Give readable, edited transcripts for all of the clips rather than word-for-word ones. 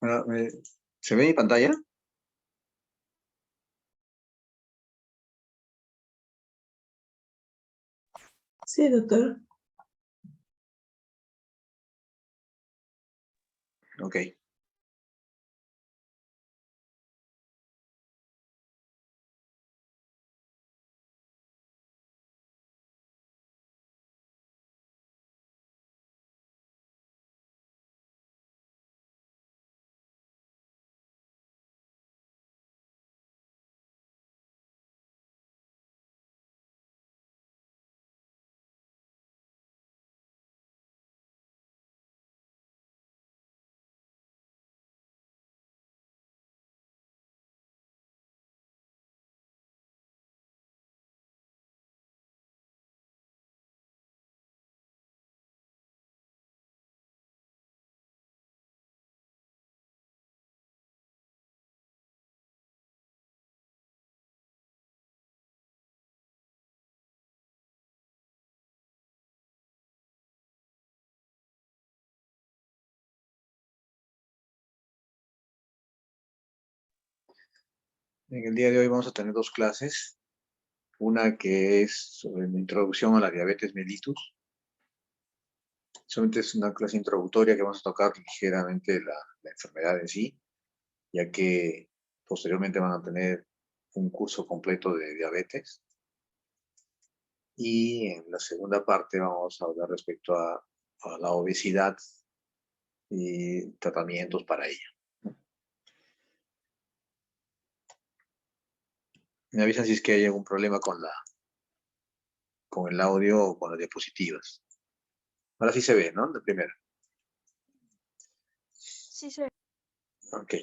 Bueno, ¿se ve mi pantalla? Sí, doctor. Ok. En el día de hoy vamos a tener dos clases. Una que es sobre la introducción a la diabetes mellitus. Solamente es una clase introductoria que vamos a tocar ligeramente la enfermedad en sí, ya que posteriormente van a tener un curso completo de diabetes. Y en la segunda parte vamos a hablar respecto a la obesidad y tratamientos para ella. Me avisan si es que hay algún problema con el audio o con las diapositivas. Ahora sí se ve, ¿no? De primera. Sí, se ve. Ok.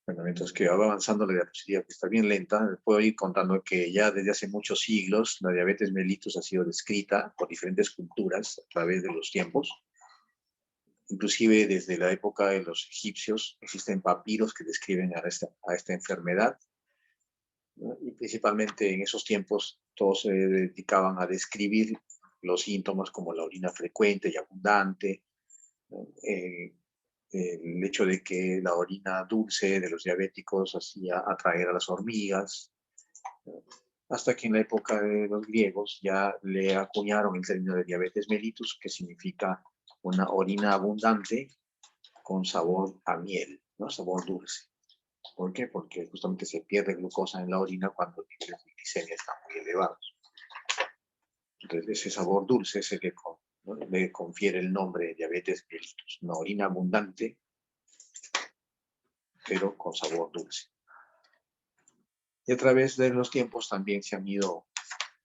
Bueno, mientras que va avanzando la diapositiva, que está bien lenta, puedo ir contando que ya desde hace muchos siglos la diabetes mellitus ha sido descrita por diferentes culturas a través de los tiempos. Inclusive desde la época de los egipcios existen papiros que describen a esta enfermedad, ¿no? Y principalmente en esos tiempos todos se dedicaban a describir los síntomas como la orina frecuente y abundante, ¿no? El hecho de que la orina dulce de los diabéticos hacía atraer a las hormigas, ¿no? Hasta que en la época de los griegos ya le acuñaron el término de diabetes mellitus, que significa una orina abundante con sabor a miel, ¿no? Sabor dulce. ¿Por qué? Porque justamente se pierde glucosa en la orina cuando los niveles de glicemia están muy elevados. Entonces ese sabor dulce es el que ¿no? le confiere el nombre de diabetes mellitus, una orina abundante pero con sabor dulce. Y a través de los tiempos también se han ido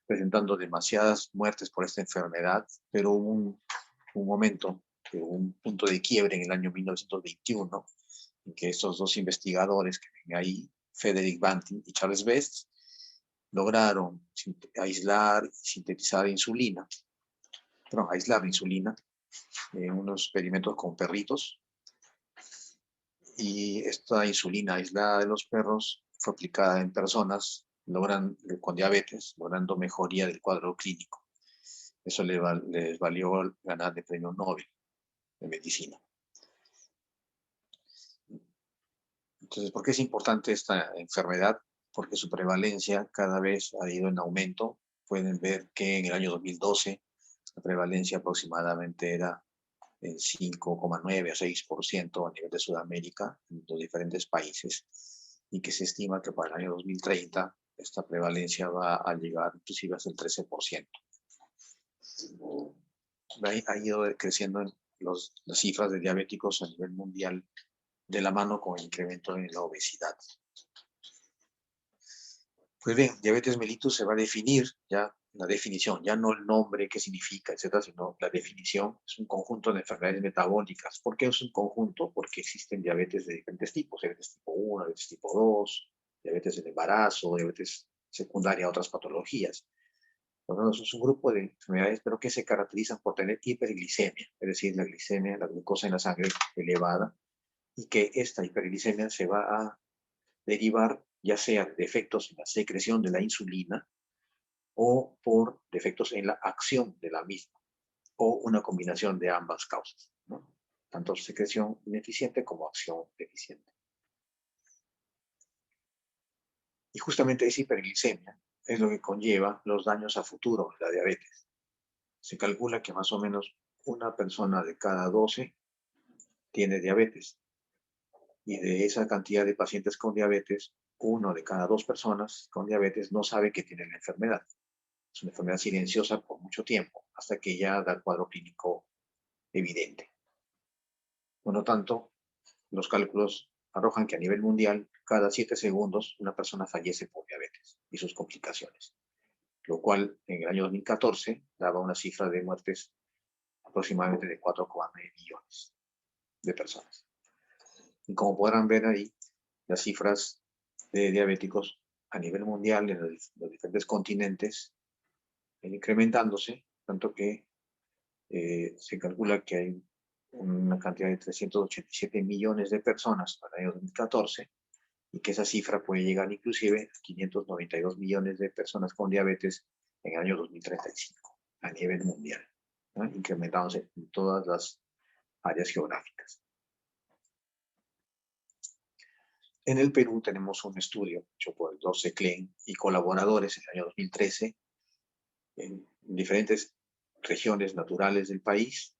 presentando demasiadas muertes por esta enfermedad, pero hubo un momento, un punto de quiebre en el año 1921, en que estos dos investigadores que ven ahí, Frederick Banting y Charles Best, lograron aislar y sintetizar insulina, aislar la insulina en unos experimentos con perritos, y esta insulina aislada de los perros fue aplicada en personas con diabetes, logrando mejoría del cuadro clínico. Eso les valió ganar el premio Nobel de medicina. Entonces, ¿por qué es importante esta enfermedad? Porque su prevalencia cada vez ha ido en aumento. Pueden ver que en el año 2012 la prevalencia aproximadamente era en 5,9 a 6% a nivel de Sudamérica, en los diferentes países, y que se estima que para el año 2030 esta prevalencia va a llegar inclusive hasta el 13%. Ha ido creciendo las cifras de diabéticos a nivel mundial de la mano con el incremento en la obesidad. Pues bien, diabetes mellitus se va a definir ya la definición, ya no el nombre, qué significa, etcétera, sino la definición. Es un conjunto de enfermedades metabólicas. ¿Por qué es un conjunto? Porque existen diabetes de diferentes tipos, diabetes tipo 1, diabetes tipo 2, diabetes del embarazo, diabetes secundaria a otras patologías. Entonces, es un grupo de enfermedades, pero que se caracterizan por tener hiperglicemia, es decir, la glicemia, la glucosa en la sangre elevada, y que esta hiperglicemia se va a derivar ya sea de defectos en la secreción de la insulina o por defectos en la acción de la misma, o una combinación de ambas causas, ¿no? Tanto secreción ineficiente como acción deficiente. Y justamente esa hiperglicemia es lo que conlleva los daños a futuro de la diabetes. Se calcula que más o menos una persona de cada 12 tiene diabetes. Y de esa cantidad de pacientes con diabetes, 1 de cada 2 personas con diabetes no sabe que tiene la enfermedad. Es una enfermedad silenciosa por mucho tiempo, hasta que ya da el cuadro clínico evidente. Por lo tanto, los cálculos arrojan que a nivel mundial, cada 7 segundos, una persona fallece por diabetes y sus complicaciones, lo cual en el año 2014 daba una cifra de muertes aproximadamente de 4,9 millones de personas. Y como podrán ver ahí, las cifras de diabéticos a nivel mundial en los diferentes continentes incrementándose, tanto que se calcula que hay una cantidad de 387 millones de personas para el año 2014 y que esa cifra puede llegar inclusive a 592 millones de personas con diabetes en el año 2035 a nivel mundial, ¿no? Incrementándose en todas las áreas geográficas. En el Perú tenemos un estudio hecho por el Dr. Klein y colaboradores en el año 2013 en diferentes regiones naturales del país,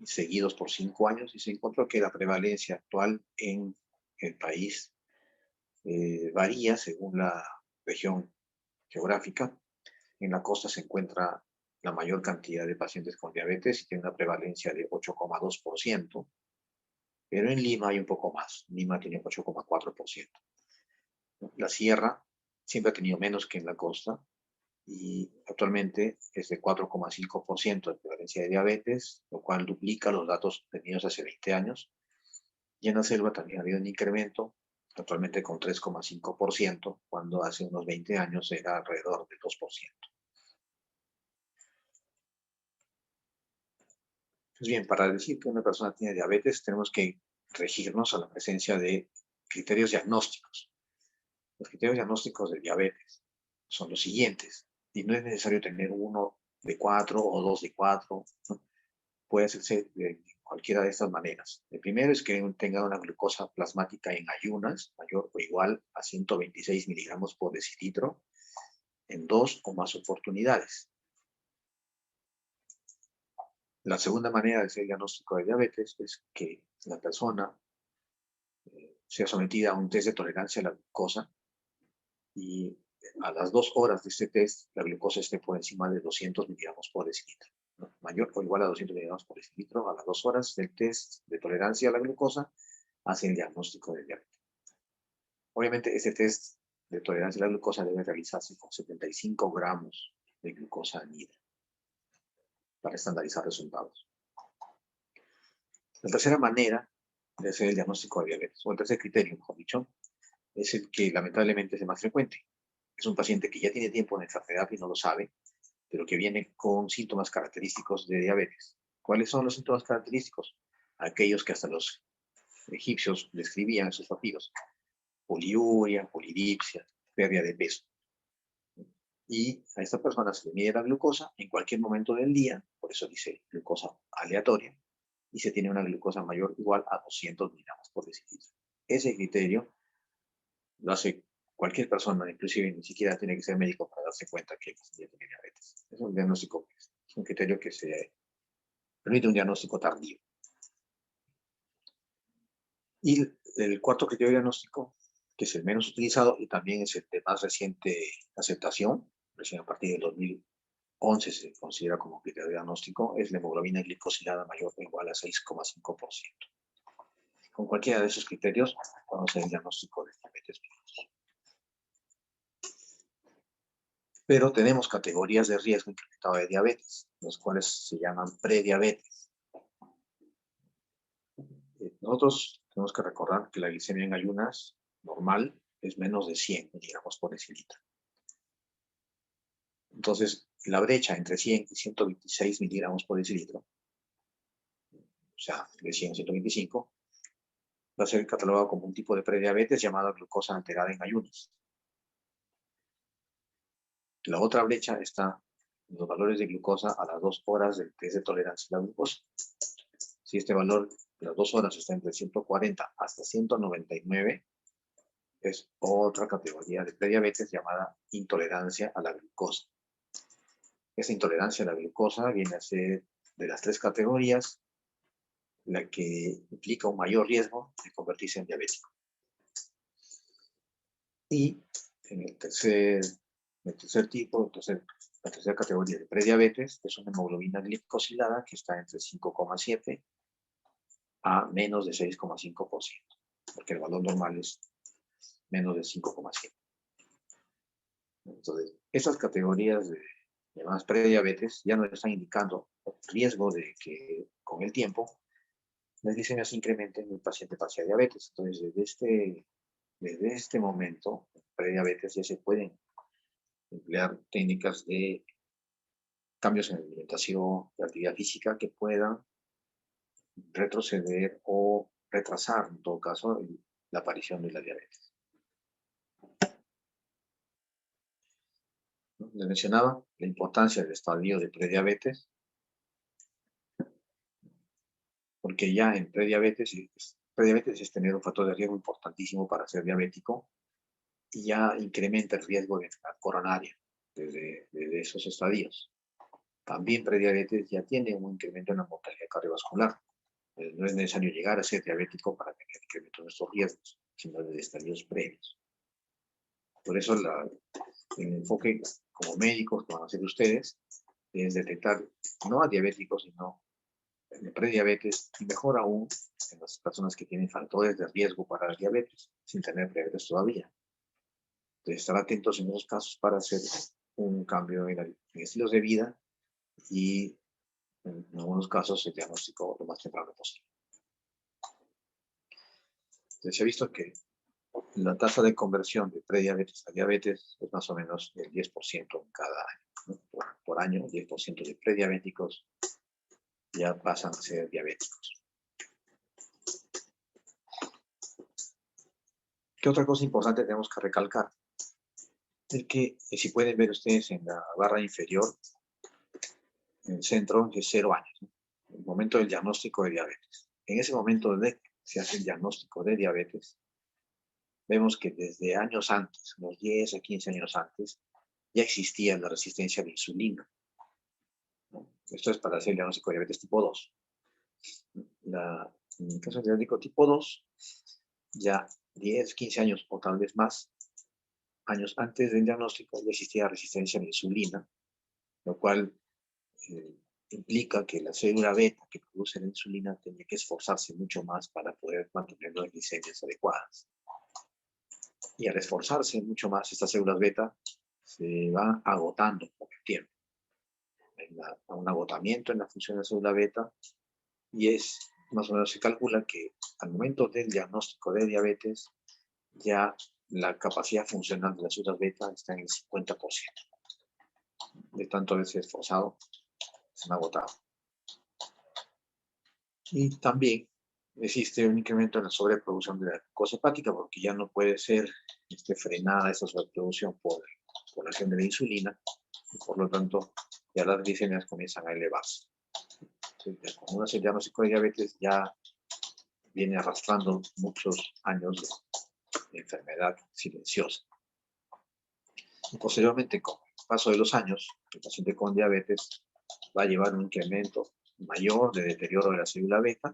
seguidos por 5 años, y se encontró que la prevalencia actual en el país varía según la región geográfica. En la costa se encuentra la mayor cantidad de pacientes con diabetes y tiene una prevalencia de 8,2%, pero en Lima hay un poco más. Lima tiene 8,4%. La sierra siempre ha tenido menos que en la costa y actualmente es de 4,5% de prevalencia de diabetes, lo cual duplica los datos tenidos hace 20 años. Y en la selva también ha habido un incremento, actualmente con 3,5%, cuando hace unos 20 años era alrededor del 2%. Pues bien, para decir que una persona tiene diabetes, tenemos que regirnos a la presencia de criterios diagnósticos. Los criterios diagnósticos de diabetes son los siguientes, y no es necesario tener 1 de 4 o 2 de 4, ¿no? Puede hacerse de cualquiera de estas maneras. El primero es que tenga una glucosa plasmática en ayunas mayor o igual a 126 miligramos por decilitro en 2 o más oportunidades. La segunda manera de hacer el diagnóstico de diabetes es que la persona sea sometida a un test de tolerancia a la glucosa y a las 2 horas de este test la glucosa esté por encima de 200 miligramos por decilitro, ¿no? Mayor o igual a 200 miligramos por decilitro a las 2 horas del test de tolerancia a la glucosa, hace el diagnóstico de diabetes. Obviamente este test de tolerancia a la glucosa debe realizarse con 75 gramos de glucosa anhidra para estandarizar resultados. La tercera manera de hacer el diagnóstico de diabetes, o el tercer criterio, mejor dicho, es el que lamentablemente es el más frecuente. Es un paciente que ya tiene tiempo en enfermedad y no lo sabe, pero que viene con síntomas característicos de diabetes. ¿Cuáles son los síntomas característicos? Aquellos que hasta los egipcios describían en sus papiros: poliuria, polidipsia, pérdida de peso. Y a esta persona se le mide la glucosa en cualquier momento del día, por eso dice glucosa aleatoria, y se tiene una glucosa mayor o igual a 200 miligramos por decilitro. Ese criterio lo hace cualquier persona, inclusive ni siquiera tiene que ser médico para darse cuenta que tiene diabetes. Es un diagnóstico, es un criterio que se permite un diagnóstico tardío. Y el cuarto criterio diagnóstico, que es el menos utilizado y también es el de más reciente aceptación, recién a partir del 2011 se considera como criterio diagnóstico, es la hemoglobina glicosilada mayor o igual a 6,5%. Con cualquiera de esos criterios podemos hacer el diagnóstico de diabetes mellitus. Pero tenemos categorías de riesgo incrementado de diabetes, los cuales se llaman prediabetes. Nosotros tenemos que recordar que la glicemia en ayunas normal es menos de 100 miligramos por decilitro. Entonces, la brecha entre 100 y 126 miligramos por decilitro, o sea, de 100 a 125, va a ser catalogado como un tipo de prediabetes llamado glucosa alterada en ayunas. la otra brecha está en los valores de glucosa a las 2 horas del test de tolerancia a la glucosa. Si este valor de las 2 horas está entre 140 hasta 199, es otra categoría de prediabetes llamada intolerancia a la glucosa. Esa intolerancia a la glucosa viene a ser de las 3 categorías la que implica un mayor riesgo de convertirse en diabético. Y en el tercer tipo, la tercera categoría de prediabetes es una hemoglobina glicosilada que está entre 5,7 a menos de 6,5%, porque el valor normal es menos de 5,7. Entonces, esas categorías de llamadas prediabetes ya nos están indicando el riesgo de que con el tiempo las glicemias se incrementen y el paciente pase a diabetes. Entonces, desde este momento, en prediabetes ya se pueden emplear técnicas de cambios en la alimentación, de actividad física que puedan retroceder o retrasar, en todo caso, la aparición de la diabetes. Les mencionaba la importancia del estadio de prediabetes, porque ya en prediabetes es tener un factor de riesgo importantísimo para ser diabético y ya incrementa el riesgo de enfermedad coronaria desde esos estadios. También prediabetes ya tiene un incremento en la mortalidad cardiovascular. No es necesario llegar a ser diabético para tener incremento en estos riesgos, sino desde estadios previos. Por eso el enfoque como médicos que van a hacer ustedes es detectar no a diabéticos, sino en prediabetes y mejor aún en las personas que tienen factores de riesgo para la diabetes sin tener diabetes todavía. Entonces, estar atentos en esos casos para hacer un cambio en estilos de vida y en algunos casos el diagnóstico lo más temprano posible. Entonces, se ha visto que la tasa de conversión de prediabetes a diabetes es más o menos el 10% en cada año, ¿no? Por año, el 10% de prediabéticos ya pasan a ser diabéticos. ¿Qué otra cosa importante tenemos que recalcar? Es que, si pueden ver ustedes en la barra inferior, en el centro, es 0 años, ¿no? El momento del diagnóstico de diabetes. En ese momento se hace el diagnóstico de diabetes, vemos que desde años antes, unos 10 a 15 años antes, ya existía la resistencia a la insulina, ¿no? Esto es para hacer el diagnóstico de diabetes tipo 2. En el caso del diabético tipo 2, ya 10, 15 años o tal vez más años antes del diagnóstico ya existía resistencia a la insulina, lo cual implica que la célula beta que produce la insulina tenía que esforzarse mucho más para poder mantener las glicemias adecuadas. Y al esforzarse mucho más, estas células beta se van agotando con el tiempo. Hay un agotamiento en la función de la célula beta y más o menos se calcula que al momento del diagnóstico de diabetes ya la capacidad funcional de las células beta está en el 50%. De tanto haberse esforzado, se han agotado. Y también existe un incremento en la sobreproducción de la glucosa hepática porque ya no puede ser frenada esa sobreproducción por la acción de la insulina y por lo tanto ya las glicemias comienzan a elevarse. Entonces, con un diagnóstico de diabetes ya viene arrastrando muchos años de enfermedad silenciosa. Y posteriormente, con el paso de los años, el paciente con diabetes va a llevar un incremento mayor de deterioro de la célula beta,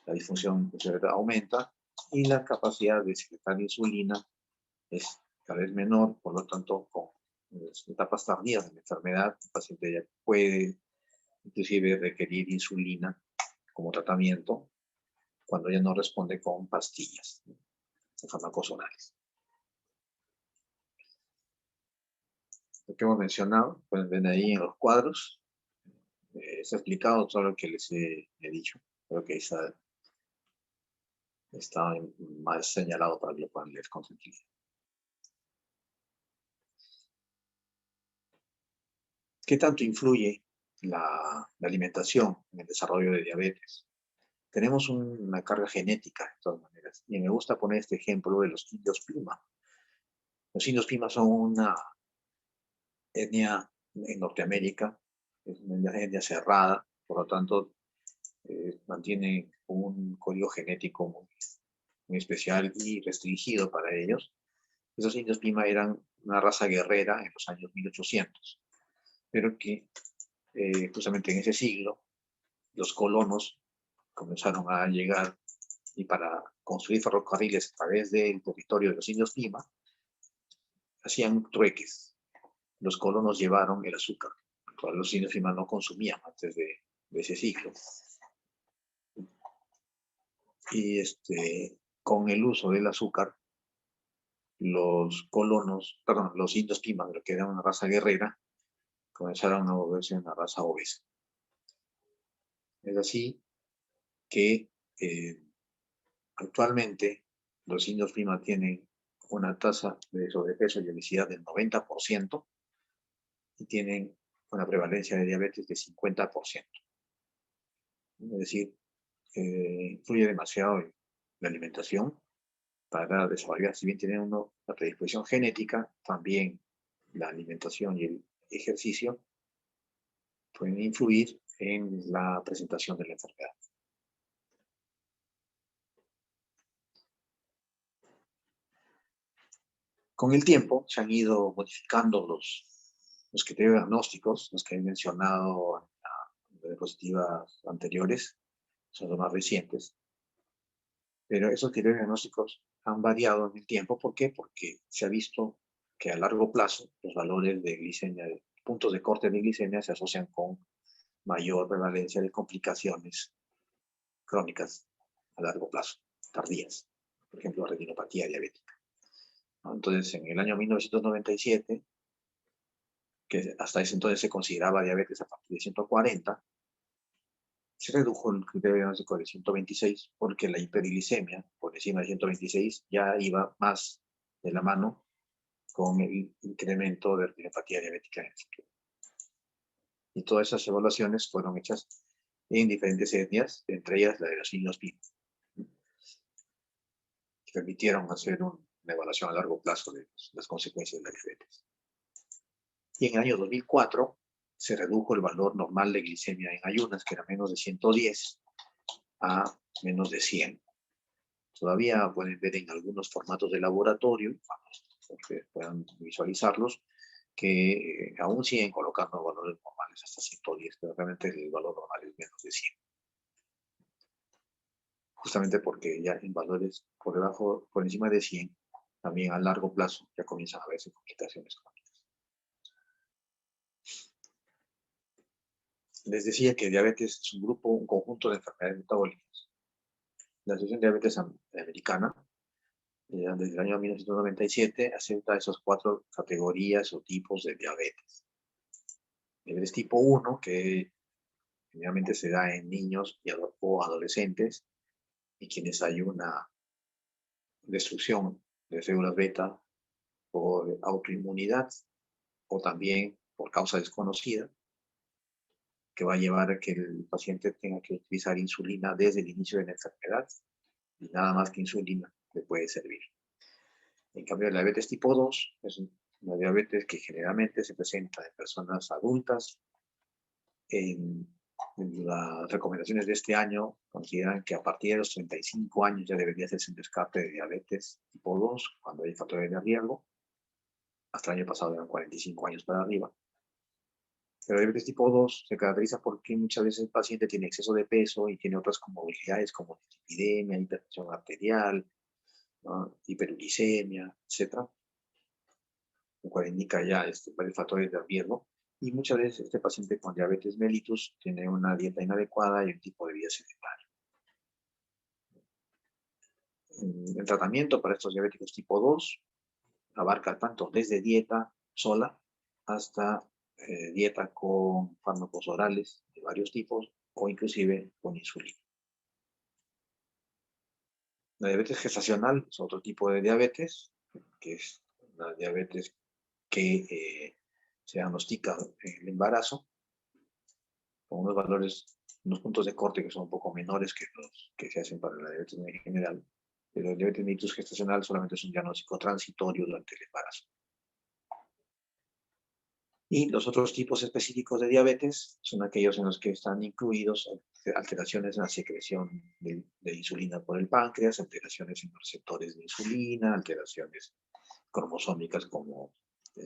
la disfunción beta aumenta y la capacidad de secretar insulina es cada vez menor, por lo tanto, con etapas tardías de la enfermedad, el paciente ya puede inclusive requerir insulina como tratamiento cuando ya no responde con pastillas, ¿no? Fármacos orales. Lo que hemos mencionado, pueden ver ahí en los cuadros, está explicado todo lo que les he dicho. Creo que está más señalado para que lo puedan leer con tranquilidad. ¿Qué tanto influye la alimentación en el desarrollo de diabetes? Tenemos una carga genética, de todas maneras, y me gusta poner este ejemplo de los indios Pima. Los indios Pima son etnia en Norteamérica, es una etnia cerrada, por lo tanto, mantiene un código genético muy especial y restringido para ellos. Esos indios Pima eran una raza guerrera en los años 1800, pero que justamente en ese siglo los colonos comenzaron a llegar y para construir ferrocarriles a través del territorio de los indios Pima, hacían trueques. Los colonos llevaron el azúcar, el cual los indios Pima no consumían antes de ese siglo. Y con el uso del azúcar, los colonos, perdón, los indios Pima, que eran una raza guerrera, comenzaron a volverse una raza obesa. Es así que actualmente los indios Pima tienen una tasa de sobrepeso y obesidad del 90% y tienen una prevalencia de diabetes de 50%. Es decir, influye demasiado en la alimentación para desarrollar. Si bien tienen una predisposición genética, también la alimentación y el ejercicio pueden influir en la presentación de la enfermedad. Con el tiempo se han ido modificando los criterios diagnósticos, los que he mencionado en las diapositivas anteriores, son los más recientes. Pero esos criterios diagnósticos han variado en el tiempo. ¿Por qué? Porque se ha visto que a largo plazo los valores de glicemia, puntos de corte de glicemia se asocian con mayor prevalencia de complicaciones crónicas a largo plazo, tardías. Por ejemplo, retinopatía diabética. Entonces, en el año 1997, que hasta ese entonces se consideraba diabetes a partir de 140, se redujo el criterio diagnóstico de 126 porque la hiperglicemia por encima de 126 ya iba más de la mano con el incremento de retinopatía diabética en el futuro. Y todas esas evaluaciones fueron hechas en diferentes etnias, entre ellas la de los indios Pima, que permitieron hacer una evaluación a largo plazo de las consecuencias de la diabetes. Y en el año 2004 se redujo el valor normal de glicemia en ayunas, que era menos de 110, a menos de 100. Todavía pueden ver en algunos formatos de laboratorio, que puedan visualizarlos, que aún siguen colocando valores normales hasta 110, pero realmente el valor normal es menos de 100. Justamente porque ya en valores por encima de 100, también a largo plazo ya comienzan a verse complicaciones crónicas. Les decía que diabetes es un conjunto de enfermedades metabólicas. La Asociación de Diabetes Americana, desde el año 1997, acepta esas 4 categorías o tipos de diabetes. Diabetes tipo 1, que generalmente se da en niños o adolescentes, y quienes hay una destrucción de células beta por autoinmunidad o también por causa desconocida, que va a llevar a que el paciente tenga que utilizar insulina desde el inicio de la enfermedad, y nada más que insulina le puede servir. En cambio, la diabetes tipo 2 es una diabetes que generalmente se presenta en personas adultas. En las recomendaciones de este año consideran que a partir de los 35 años ya debería hacerse un descarte de diabetes tipo 2 cuando hay factores de riesgo. Hasta el año pasado eran 45 años para arriba. Pero la diabetes tipo 2 se caracteriza porque muchas veces el paciente tiene exceso de peso y tiene otras comorbilidades como dislipidemia, hipertensión arterial, ¿no?, hiperuricemia, etc., lo cual indica ya varios factores de riesgo. Y muchas veces este paciente con diabetes mellitus tiene una dieta inadecuada y un tipo de vida sedentario. El tratamiento para estos diabéticos tipo 2 abarca tanto desde dieta sola hasta dieta con fármacos orales de varios tipos o inclusive con insulina. La diabetes gestacional es otro tipo de diabetes, que es una diabetes que se diagnostica en el embarazo, con unos valores, unos puntos de corte que son un poco menores que los que se hacen para la diabetes en general. Pero el diabetes mellitus gestacional solamente es un diagnóstico transitorio durante el embarazo. Y los otros tipos específicos de diabetes son aquellos en los que están incluidos alteraciones en la secreción de insulina por el páncreas, alteraciones en los receptores de insulina, alteraciones cromosómicas como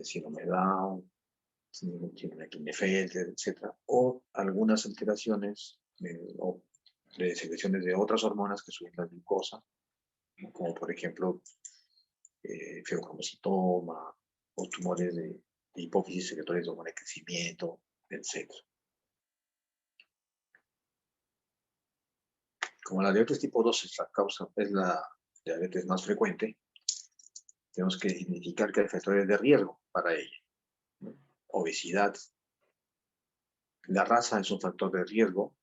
síndrome de Down, síndrome de Klinefelter, etc. O algunas alteraciones de secreciones de otras hormonas que suben la glucosa, como por ejemplo feocromocitoma o tumores de hipófisis secretores de hormona de crecimiento, etc. Como la diabetes tipo 2 es la diabetes más frecuente, tenemos que identificar que hay factores de riesgo para ella, ¿no? Obesidad. La raza es un factor de riesgo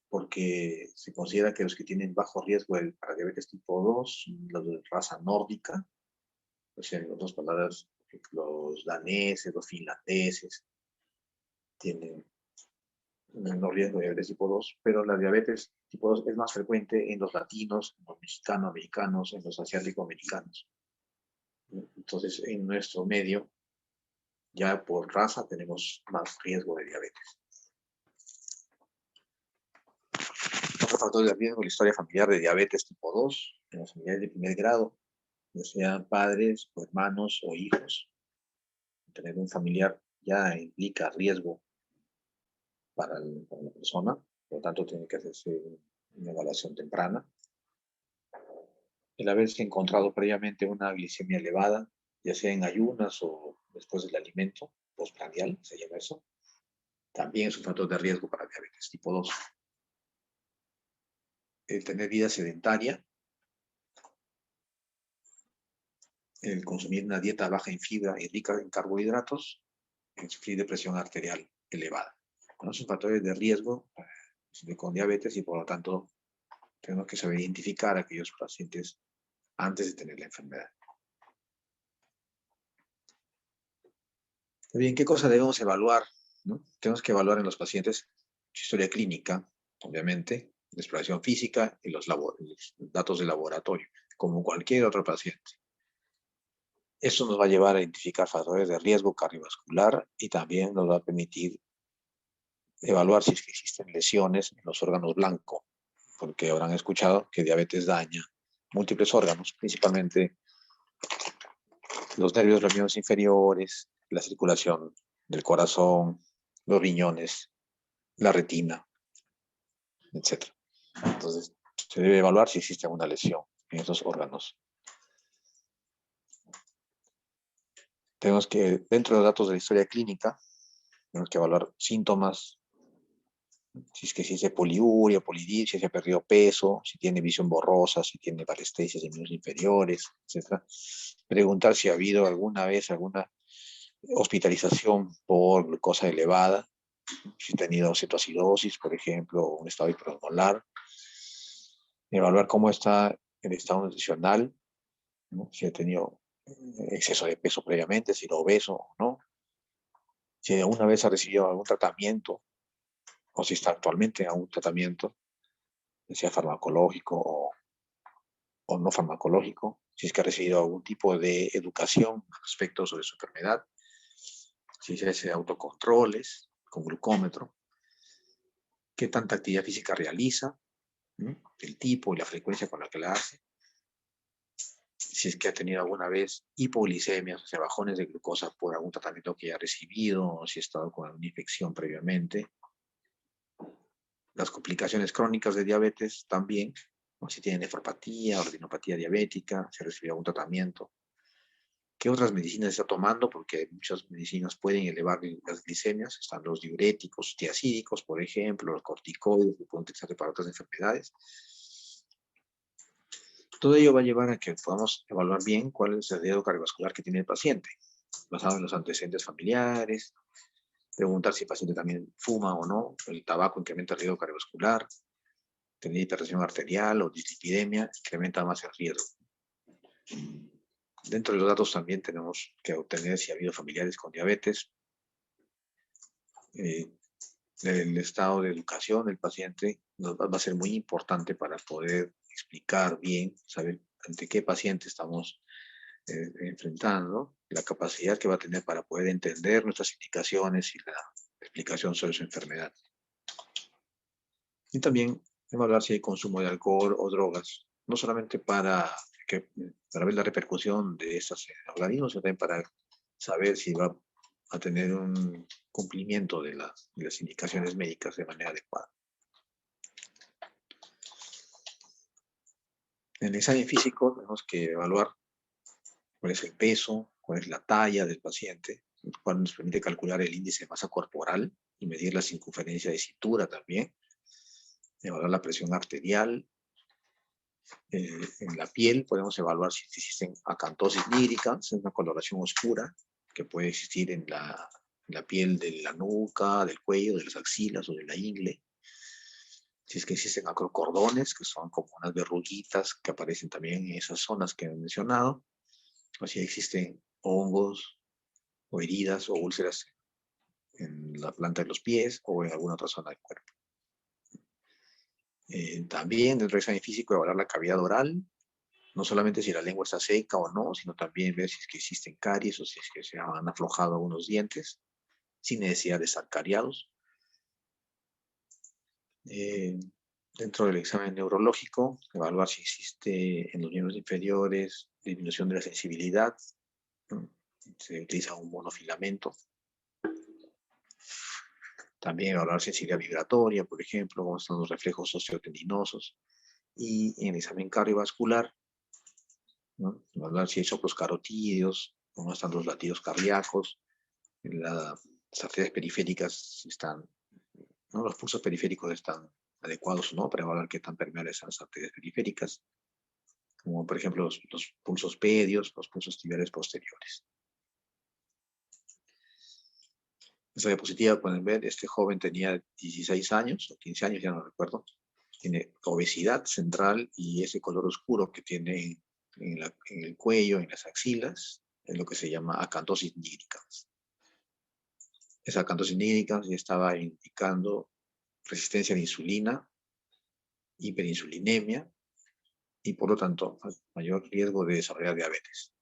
porque se considera que los que tienen bajo riesgo para diabetes tipo 2 son los de raza nórdica, o sea, en otras palabras, los daneses, los finlandeses, tienen menor riesgo de diabetes tipo 2, pero la diabetes tipo 2 es más frecuente en los latinos, en los mexicano-americanos, en los asiático-americanos. Entonces, en nuestro medio, ya por raza, tenemos más riesgo de diabetes. Otro factor de riesgo, la historia familiar de diabetes tipo 2, en las familiares de primer grado, ya sean padres o hermanos o hijos. Tener un familiar ya implica riesgo para la persona, por lo tanto tiene que hacerse una evaluación temprana. El haberse encontrado previamente una glicemia elevada, ya sea en ayunas o después del alimento, postprandial, se llama eso, también es un factor de riesgo para diabetes tipo 2. El tener vida sedentaria, el consumir una dieta baja en fibra y rica en carbohidratos, el sufrir de presión arterial elevada. ¿No? Son factores de riesgo con diabetes y por lo tanto tenemos que saber identificar a aquellos pacientes antes de tener la enfermedad. Bien, ¿qué cosa debemos evaluar? ¿No? Tenemos que evaluar en los pacientes su historia clínica, obviamente, la exploración física y los datos de laboratorio, como cualquier otro paciente. Eso nos va a llevar a identificar factores de riesgo cardiovascular y también nos va a permitir evaluar si es que existen lesiones en los órganos blancos, porque habrán escuchado que diabetes daña múltiples órganos, principalmente los nervios los miembros inferiores, la circulación del corazón, los riñones, la retina, etc. Entonces, se debe evaluar si existe alguna lesión en esos órganos. Tenemos que, dentro de los datos de la historia clínica, tenemos que evaluar síntomas, si es que existe poliuria, polidipsia, si ha perdido peso, si tiene visión borrosa, si tiene parestesias en miembros inferiores, etc. Preguntar si ha habido alguna vez alguna hospitalización por glucosa elevada, si ha tenido cetoacidosis, por ejemplo, un estado hiperosmolar. Evaluar cómo está el estado nutricional, ¿no? Si ha tenido exceso de peso previamente, si era obeso o no, si alguna vez ha recibido algún tratamiento o si está actualmente en algún tratamiento, sea farmacológico o no farmacológico, si es que ha recibido algún tipo de educación respecto sobre su enfermedad, si se hace autocontroles con glucómetro, qué tanta actividad física realiza, ¿no? El tipo y la frecuencia con la que la hace, si es que ha tenido alguna vez hipoglicemias, o sea, bajones de glucosa por algún tratamiento que haya recibido, o si ha estado con alguna infección previamente. Las complicaciones crónicas de diabetes también, ¿no? Si tiene nefropatía o retinopatía diabética, si ha recibido algún tratamiento. ¿Qué otras medicinas está tomando? Porque muchas medicinas pueden elevar las glicemias. Están los diuréticos, tiazídicos, por ejemplo, los corticoides que pueden utilizarse para otras enfermedades. Todo ello va a llevar a que podamos evaluar bien cuál es el riesgo cardiovascular que tiene el paciente, basado en los antecedentes familiares, preguntar si el paciente también fuma o no, el tabaco incrementa el riesgo cardiovascular, tener hipertensión arterial o dislipidemia incrementa más el riesgo. Dentro de los datos también tenemos que obtener si ha habido familiares con diabetes, el estado de educación del paciente va a ser muy importante para poder explicar bien, saber ante qué paciente estamos enfrentando, la capacidad que va a tener para poder entender nuestras indicaciones y la explicación sobre su enfermedad. Y también evaluar si hay consumo de alcohol o drogas, no solamente para ver la repercusión de estas en el organismo, sino también para saber si va a tener un cumplimiento de las indicaciones médicas de manera adecuada. En el examen físico tenemos que evaluar cuál es el peso, cuál es la talla del paciente, lo cual nos permite calcular el índice de masa corporal y medir la circunferencia de cintura también, evaluar la presión arterial. En la piel podemos evaluar si existen acantosis nígricas, es una coloración oscura que puede existir en la piel de la nuca, del cuello, de las axilas o de la ingle. Si es que existen acrocordones, que son como unas verruguitas que aparecen también en esas zonas que he mencionado, o si existen hongos o heridas o úlceras en la planta de los pies o en alguna otra zona del cuerpo. También dentro del examen físico evaluar la cavidad oral, no solamente si la lengua está seca o no, sino también ver si es que existen caries o si es que se han aflojado algunos dientes, sin necesidad de estar cariados. Dentro del examen neurológico, evaluar si existe en los miembros inferiores disminución de la sensibilidad. Se utiliza un monofilamento. También evaluar sensibilidad vibratoria, por ejemplo, cómo están los reflejos osteotendinosos. Y en el examen cardiovascular, ¿no? Evaluar si hay soplos carotídeos, cómo están los latidos cardíacos, las arterias periféricas están, ¿no? Los pulsos periféricos están adecuados o no, para evaluar qué tan permeables son las arterias periféricas, como por ejemplo los pulsos pedios, los pulsos tibiales posteriores. En esta diapositiva pueden ver, este joven tenía 16 años o 15 años, ya no recuerdo. Tiene obesidad central y ese color oscuro que tiene en el cuello, en las axilas, es lo que se llama acantosis nígrica. Esa acantosis nígrica ya estaba indicando resistencia a la insulina, hiperinsulinemia y por lo tanto mayor riesgo de desarrollar diabetes.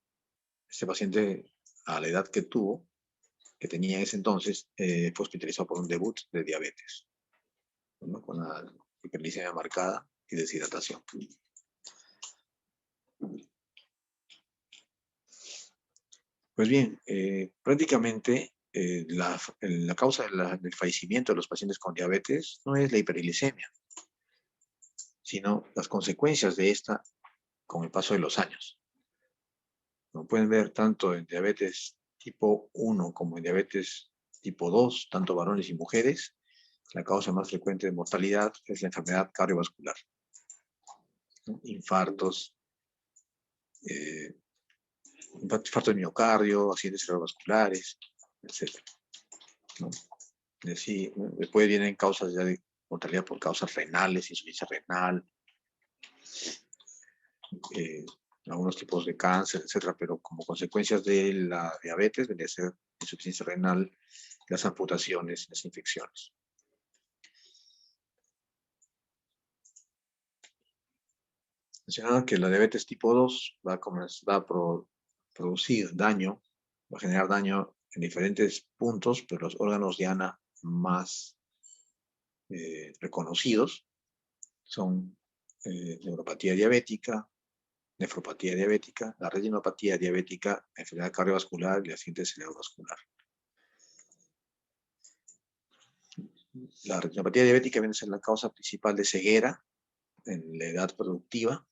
Este paciente, a la edad que tuvo, que tenía en ese entonces, fue hospitalizado por un debut de diabetes, ¿no? Con la hiperglicemia marcada y deshidratación. Pues bien, prácticamente la causa del fallecimiento de los pacientes con diabetes no es la hiperglicemia, sino las consecuencias de esta con el paso de los años. Como pueden ver, tanto en diabetes tipo 1 como en diabetes tipo 2, tanto varones y mujeres, la causa más frecuente de mortalidad es la enfermedad cardiovascular, ¿no? Infartos, infarto de miocardio, accidentes cerebrovasculares, etc., ¿no? Sí, después vienen causas ya de mortalidad por causas renales, insuficiencia renal, algunos tipos de cáncer, etcétera, pero como consecuencias de la diabetes, debe ser insuficiencia renal, las amputaciones, las infecciones. Mencionaba que la diabetes tipo 2 va a producir daño, va a generar daño en diferentes puntos, pero los órganos diana más reconocidos son neuropatía diabética, nefropatía diabética, la retinopatía diabética, enfermedad cardiovascular y accidente cerebrovascular. La retinopatía diabética viene a ser la causa principal de ceguera en la edad productiva,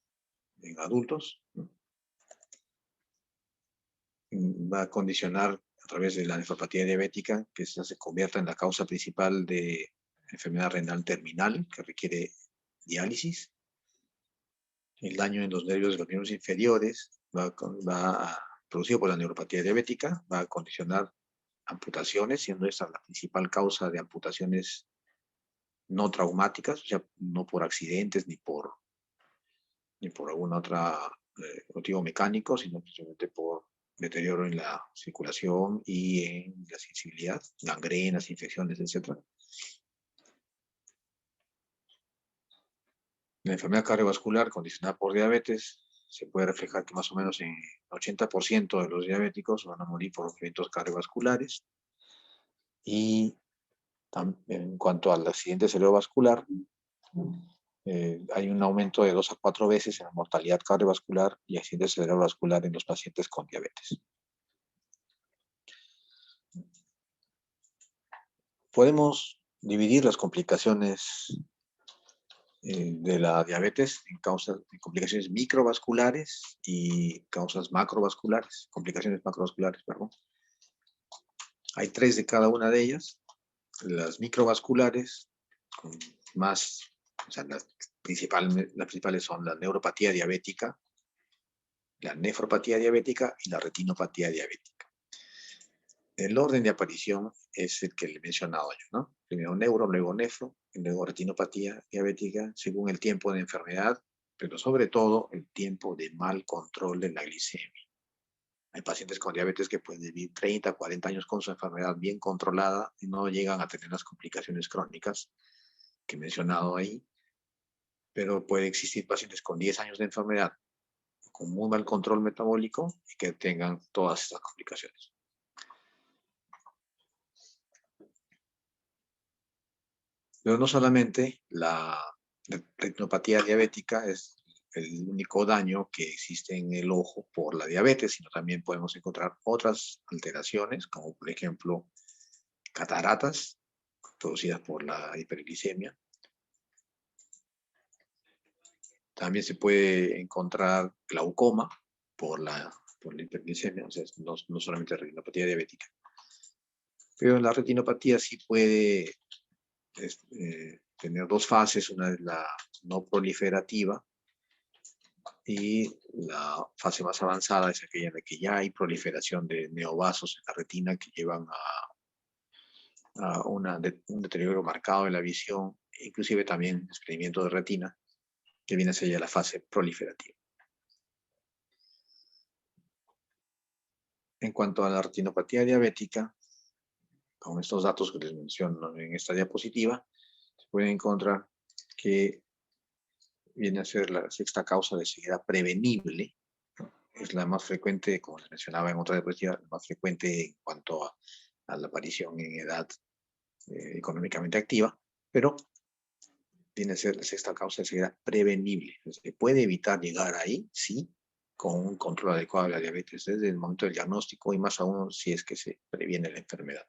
en adultos, ¿no? Va a condicionar a través de la nefropatía diabética que se convierta en la causa principal de enfermedad renal terminal que requiere diálisis. El daño en los nervios de los miembros inferiores producido por la neuropatía diabética va a condicionar amputaciones, siendo esta la principal causa de amputaciones no traumáticas, o sea, no por accidentes ni por algún otro motivo mecánico, sino simplemente por deterioro en la circulación y en la sensibilidad, gangrenas, infecciones, etc. La enfermedad cardiovascular condicionada por diabetes se puede reflejar que más o menos en 80% de los diabéticos van a morir por eventos cardiovasculares. Y en cuanto al accidente cerebrovascular, hay un aumento de 2 a 4 veces en la mortalidad cardiovascular y accidente cerebrovascular en los pacientes con diabetes. Podemos dividir las complicaciones de la diabetes en complicaciones microvasculares y causas macrovasculares, complicaciones macrovasculares, perdón. Hay 3 de cada una de ellas. Las microvasculares, o sea, las principales son la neuropatía diabética, la nefropatía diabética y la retinopatía diabética. El orden de aparición es el que le he mencionado yo, ¿no? Primero neuro, luego nefro, y luego retinopatía diabética, según el tiempo de enfermedad, pero sobre todo el tiempo de mal control de la glicemia. Hay pacientes con diabetes que pueden vivir 30, 40 años con su enfermedad bien controlada y no llegan a tener las complicaciones crónicas que he mencionado ahí, pero puede existir pacientes con 10 años de enfermedad, con muy mal control metabólico y que tengan todas estas complicaciones. Pero no solamente la retinopatía diabética es el único daño que existe en el ojo por la diabetes, sino también podemos encontrar otras alteraciones, como por ejemplo cataratas producidas por la hiperglicemia. También se puede encontrar glaucoma por la hiperglicemia, o sea, no solamente retinopatía diabética. Pero la retinopatía sí puede tener 2 fases, una es la no proliferativa y la fase más avanzada es aquella en la que ya hay proliferación de neovasos en la retina que llevan a un deterioro marcado de la visión, inclusive también desprendimiento de retina, que viene a ser ya la fase proliferativa. En cuanto a la retinopatía diabética, con estos datos que les menciono en esta diapositiva, se puede encontrar que viene a ser la 6ª causa de ceguera prevenible. Es la más frecuente, como les mencionaba en otra diapositiva, la más frecuente en cuanto a la aparición en edad económicamente activa, pero viene a ser la 6ª causa de ceguera prevenible. ¿Se puede evitar llegar ahí? Sí, con un control adecuado de la diabetes desde el momento del diagnóstico y más aún si es que se previene la enfermedad.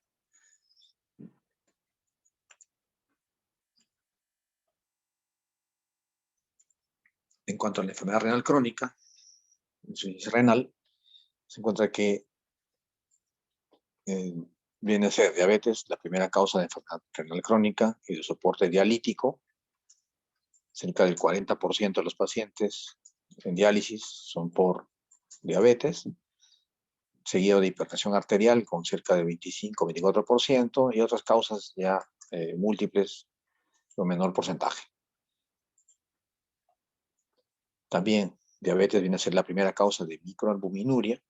En cuanto a la enfermedad renal crónica, insuficiencia renal, se encuentra que viene a ser diabetes, la primera causa de enfermedad renal crónica y de soporte dialítico. Cerca del 40% de los pacientes en diálisis son por diabetes, seguido de hipertensión arterial con cerca de 25-24% y otras causas ya múltiples con menor porcentaje. También diabetes viene a ser la primera causa de microalbuminuria,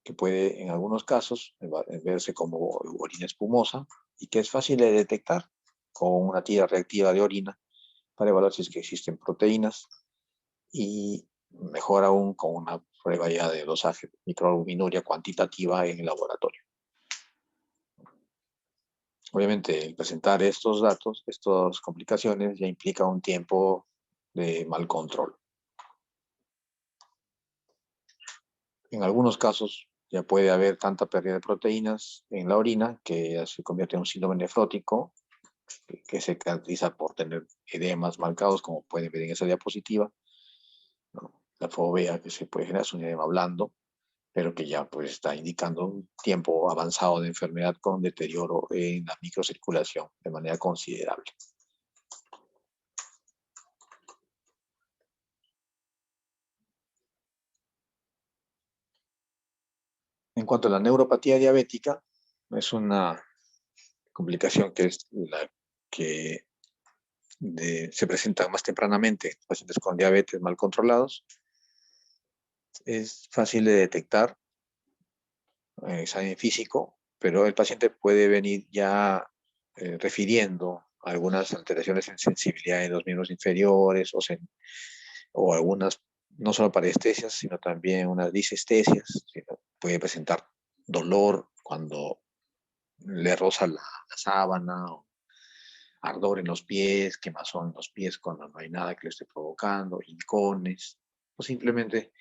que puede en algunos casos verse como orina espumosa y que es fácil de detectar con una tira reactiva de orina para evaluar si es que existen proteínas y mejor aún con una prueba ya de dosaje de microalbuminuria cuantitativa en el laboratorio. Obviamente, el presentar estos datos, estas complicaciones, ya implica un tiempo de mal control. En algunos casos ya puede haber tanta pérdida de proteínas en la orina que ya se convierte en un síndrome nefrótico que se caracteriza por tener edemas marcados, como pueden ver en esa diapositiva, ¿no? La fovea que se puede generar es un edema blando, pero que ya pues está indicando un tiempo avanzado de enfermedad con deterioro en la microcirculación de manera considerable. En cuanto a la neuropatía diabética, es una complicación que es la que se presenta más tempranamente en pacientes con diabetes mal controlados. Es fácil de detectar en examen físico, pero el paciente puede venir ya refiriendo algunas alteraciones en sensibilidad en los miembros inferiores o algunas no solo parestesias, sino también unas disestesias. Puede presentar dolor cuando le roza la sábana, o ardor en los pies, quemazón en los pies cuando no hay nada que le esté provocando, hincones, o simplemente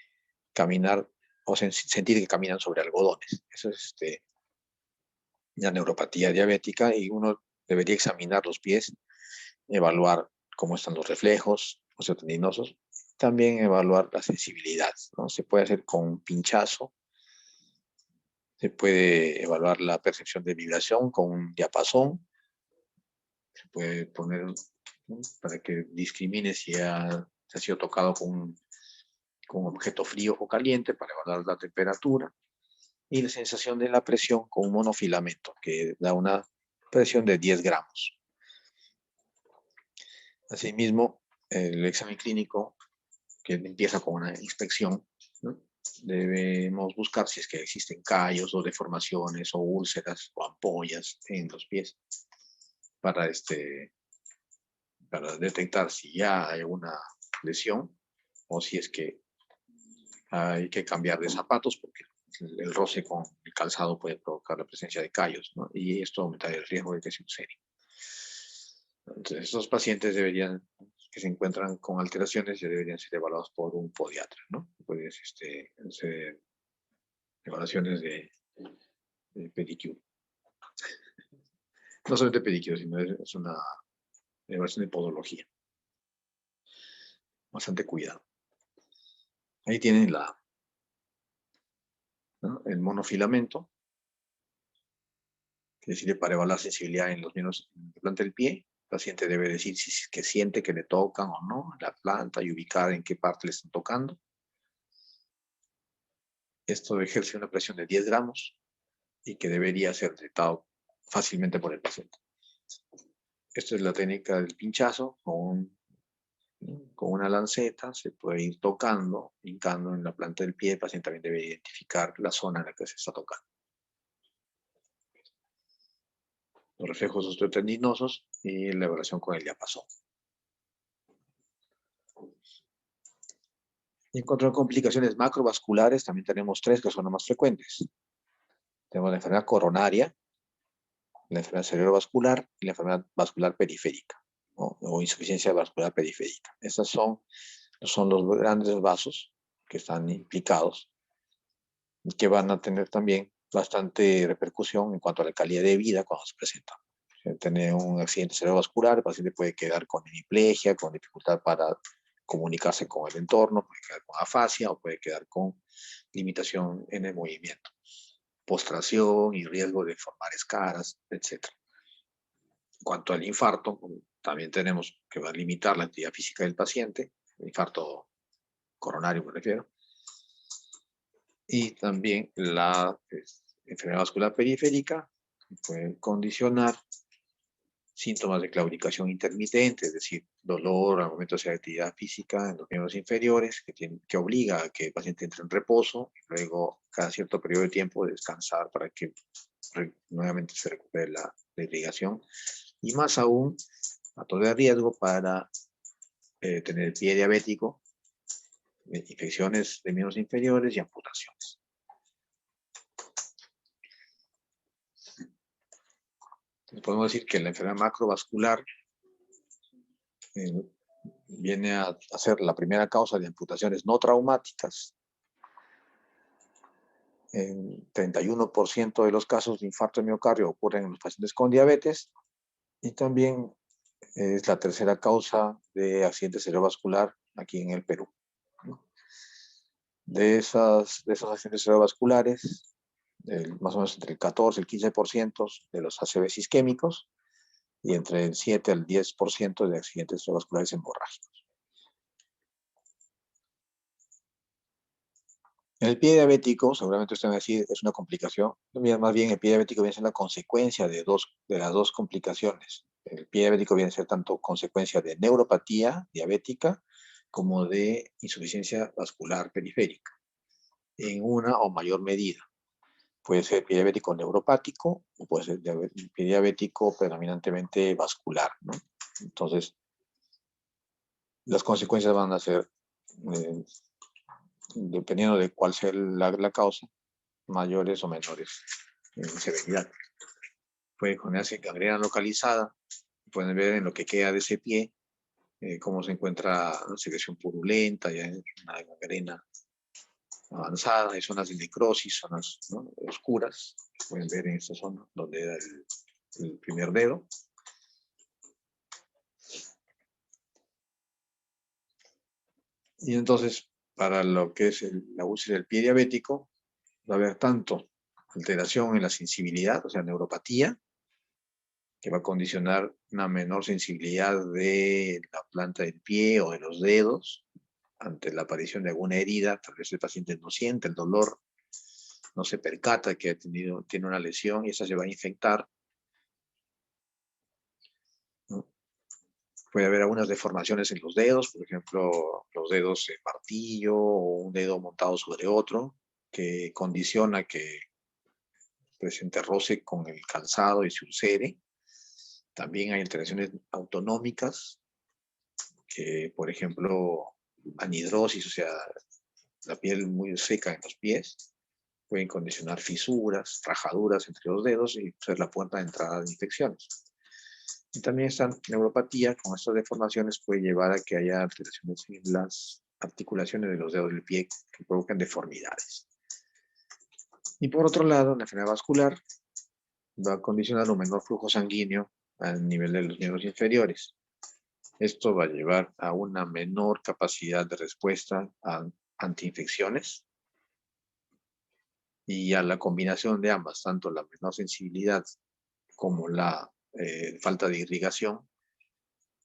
caminar o sentir que caminan sobre algodones. Eso es la neuropatía diabética, y uno debería examinar los pies, evaluar cómo están los reflejos osteotendinosos, también evaluar la sensibilidad, ¿no? Se puede hacer con un pinchazo, se puede evaluar la percepción de vibración con un diapasón, se puede poner, ¿no?, para que discrimine si se ha sido tocado con un objeto frío o caliente, para evaluar la temperatura, y la sensación de la presión con un monofilamento, que da una presión de 10 gramos. Asimismo, el examen clínico, que empieza con una inspección, ¿no? Debemos buscar si es que existen callos o deformaciones o úlceras o ampollas en los pies para, para detectar si ya hay una lesión o si es que hay que cambiar de zapatos, porque el roce con el calzado puede provocar la presencia de callos, ¿no? Y esto aumentaría el riesgo de que sea un serio. Entonces, estos pacientes que se encuentran con alteraciones, ya deberían ser evaluados por un podiatra, ¿no? Puede hacer evaluaciones de pedicure. No solamente pedicure, sino es una evaluación de podología. Bastante cuidado. Ahí tienen ¿no?, el monofilamento, que sirve para evaluar sensibilidad en los miembros de planta del pie. El paciente debe decir si es que siente que le tocan o no la planta y ubicar en qué parte le están tocando. Esto ejerce una presión de 10 gramos y que debería ser detectado fácilmente por el paciente. Esta es la técnica del pinchazo. Con una lanceta se puede ir tocando, hincando en la planta del pie. El paciente también debe identificar la zona en la que se está tocando. Los reflejos osteotendinosos y la evaluación con el diapasón. Y en cuanto a complicaciones macrovasculares, también tenemos 3 que son las más frecuentes. Tenemos la enfermedad coronaria, la enfermedad cerebrovascular y la enfermedad vascular periférica, ¿no?, o insuficiencia vascular periférica. Estos son los grandes vasos que están implicados y que van a tener también bastante repercusión en cuanto a la calidad de vida cuando se presentan. Tener un accidente cerebrovascular, el paciente puede quedar con hemiplegia, con dificultad para comunicarse con el entorno, puede quedar con afasia o puede quedar con limitación en el movimiento, postración y riesgo de formar escaras, etc. En cuanto al infarto, también tenemos que limitar la actividad física del paciente, el infarto coronario me refiero, y también la enfermedad vascular periférica puede condicionar síntomas de claudicación intermitente, es decir, dolor al momento de hacer actividad física en los miembros inferiores, que obliga a que el paciente entre en reposo y luego cada cierto periodo de tiempo descansar para que nuevamente se recupere la irrigación. Y más aún, factor de riesgo para tener el pie diabético, infecciones de miembros inferiores y amputaciones. Entonces podemos decir que la enfermedad macrovascular viene a ser la primera causa de amputaciones no traumáticas en 31% de los casos de infarto de miocardio ocurren en los pacientes con diabetes, y también es la tercera causa de accidente cerebrovascular aquí en el Perú, ¿no? De esos accidentes cerebrovasculares, más o menos entre el 14 y el 15% de los ACVs isquémicos y entre el 7 al 10% de accidentes cerebrovasculares hemorrágicos. El pie diabético, seguramente usted va a decir, es una complicación. Más bien, el pie diabético viene a ser la consecuencia de las dos complicaciones. El pie diabético viene a ser tanto consecuencia de neuropatía diabética como de insuficiencia vascular periférica, en una o mayor medida. Puede ser pie diabético neuropático o puede ser pie diabético predominantemente vascular, ¿no? Entonces, las consecuencias van a ser dependiendo de cuál sea la causa, mayores o menores en severidad. Puede ponerse gangrena localizada, pueden ver en lo que queda de ese pie cómo se encuentra la secreción purulenta, ya es una gangrena avanzada, hay zonas de necrosis, zonas, ¿no?, oscuras, pueden ver en esta zona donde era el primer dedo. Y entonces, para lo que es la úlcera del pie diabético, va a haber tanto alteración en la sensibilidad, o sea, neuropatía, que va a condicionar una menor sensibilidad de la planta del pie o de los dedos ante la aparición de alguna herida. Tal vez el paciente no siente el dolor, no se percata que tiene una lesión y esa se va a infectar, ¿no? Puede haber algunas deformaciones en los dedos, por ejemplo, los dedos en martillo o un dedo montado sobre otro, que condiciona que presente roce con el calzado y se ulcere. También hay alteraciones autonómicas, que por ejemplo, anhidrosis, o sea, la piel muy seca en los pies, pueden condicionar fisuras, rajaduras entre los dedos y ser la puerta de entrada de infecciones. Y también esta neuropatía con estas deformaciones puede llevar a que haya alteraciones en las articulaciones de los dedos del pie que provocan deformidades. Y por otro lado, la enfermedad vascular va a condicionar un menor flujo sanguíneo al nivel de los miembros inferiores. Esto va a llevar a una menor capacidad de respuesta a antiinfecciones y a la combinación de ambas, tanto la menor sensibilidad como la falta de irrigación,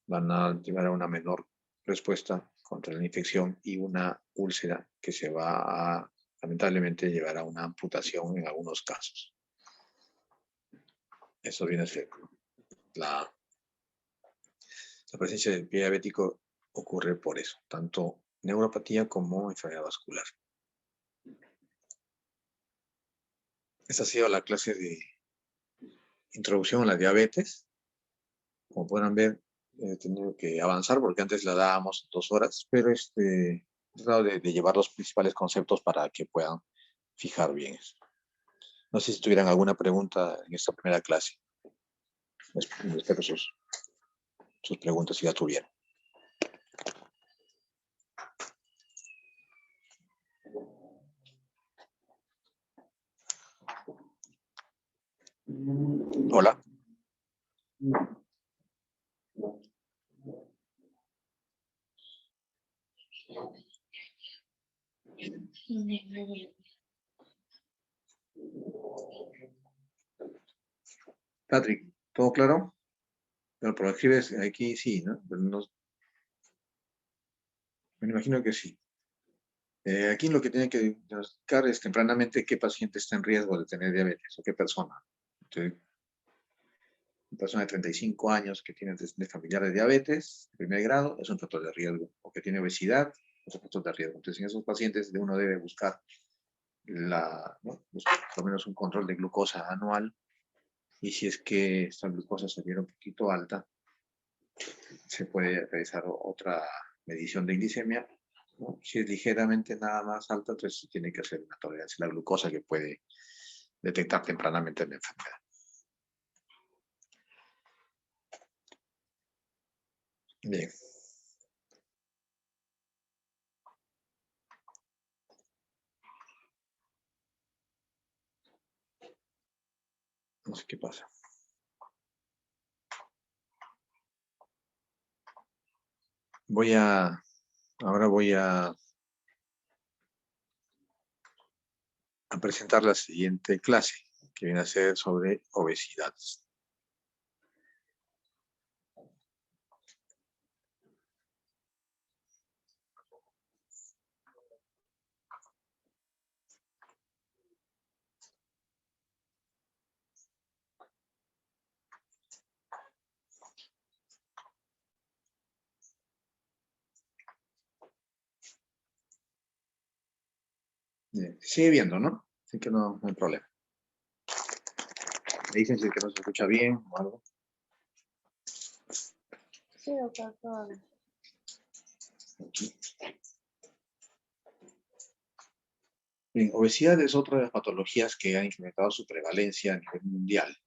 van a llevar a una menor respuesta contra la infección y una úlcera que se va a, lamentablemente, llevar a una amputación en algunos casos. Eso viene a ser la presencia del pie diabético ocurre por eso, tanto neuropatía como enfermedad vascular. Esta ha sido la clase de introducción a la diabetes. Como podrán ver, he tenido que avanzar porque antes la dábamos 2 horas, pero he tratado de llevar los principales conceptos para que puedan fijar bien eso. No sé si tuvieran alguna pregunta en esta primera clase. Espero sus preguntas si la tuvieran. Hola. Patrick, ¿todo claro? Pero por escribes aquí sí, ¿no? Pero no, me imagino que sí. Aquí lo que tiene que diagnosticar es tempranamente qué paciente está en riesgo de tener diabetes o qué persona. Entonces, una persona de 35 años que tiene antecedentes familiares de diabetes de primer grado es un factor de riesgo, o que tiene obesidad es un factor de riesgo. Entonces, en esos pacientes uno debe buscar ¿no?, por lo menos un control de glucosa anual, y si es que esta glucosa se viera un poquito alta, se puede realizar otra medición de glicemia, ¿no? Si es ligeramente nada más alta, entonces se tiene que hacer una tolerancia a la glucosa que puede detectar tempranamente la enfermedad. Bien. No sé qué pasa. Ahora voy a presentar la siguiente clase, que viene a ser sobre obesidad. Bien. Sigue viendo, ¿no? Así que no hay problema. Me dicen si es que no se escucha bien o algo. Sí, doctor, todo bien. Bien, obesidad es otra de las patologías que han incrementado su prevalencia a nivel mundial.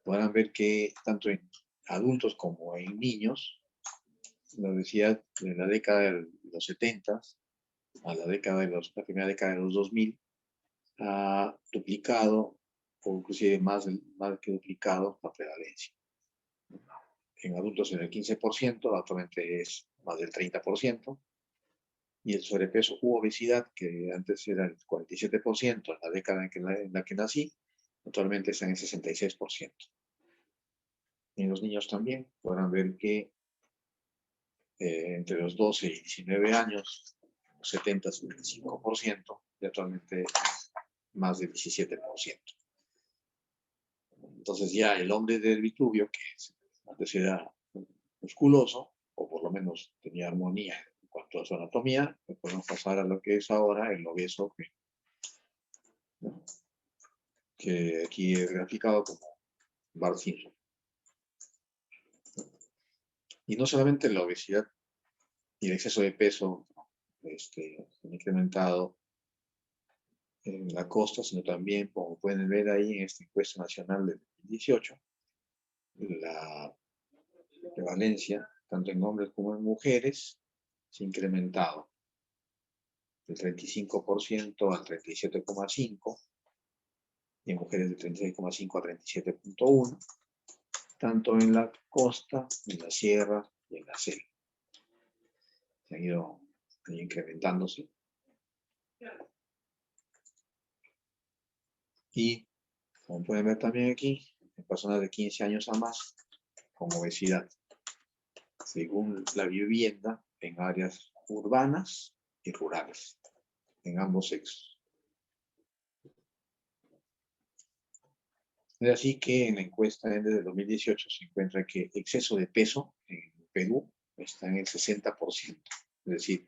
Podrán ver que tanto en adultos como en niños, la obesidad de la década de los 70 a la primera década de los 2000 ha duplicado o inclusive más que duplicado la prevalencia. En adultos en el 15%, actualmente es más del 30%, y el sobrepeso u obesidad, que antes era el 47% en la década en la que nací, actualmente está en el 66%. En los niños también podrán ver que entre los 12 y 19 años, 70-75%, y actualmente es más del 17%. Entonces ya el hombre del Vitruvio, que antes era musculoso, o por lo menos tenía armonía en cuanto a su anatomía, podemos pasar a lo que es ahora el obeso, que aquí es graficado como Bart Simpson. Y no solamente la obesidad y el exceso de peso han incrementado en la costa, sino también, como pueden ver ahí en esta encuesta nacional de 2018, la prevalencia, tanto en hombres como en mujeres, se ha incrementado del 35% al 37,5%, y en mujeres de 36,5 a 37,1%, tanto en la costa, en la sierra y en la selva. Se han ido incrementándose. Y, como pueden ver también aquí, en personas de 15 años a más, con obesidad, según la vivienda, en áreas urbanas y rurales, en ambos sexos. Es así que en la encuesta desde 2018 se encuentra que exceso de peso en Perú está en el 60%, es decir,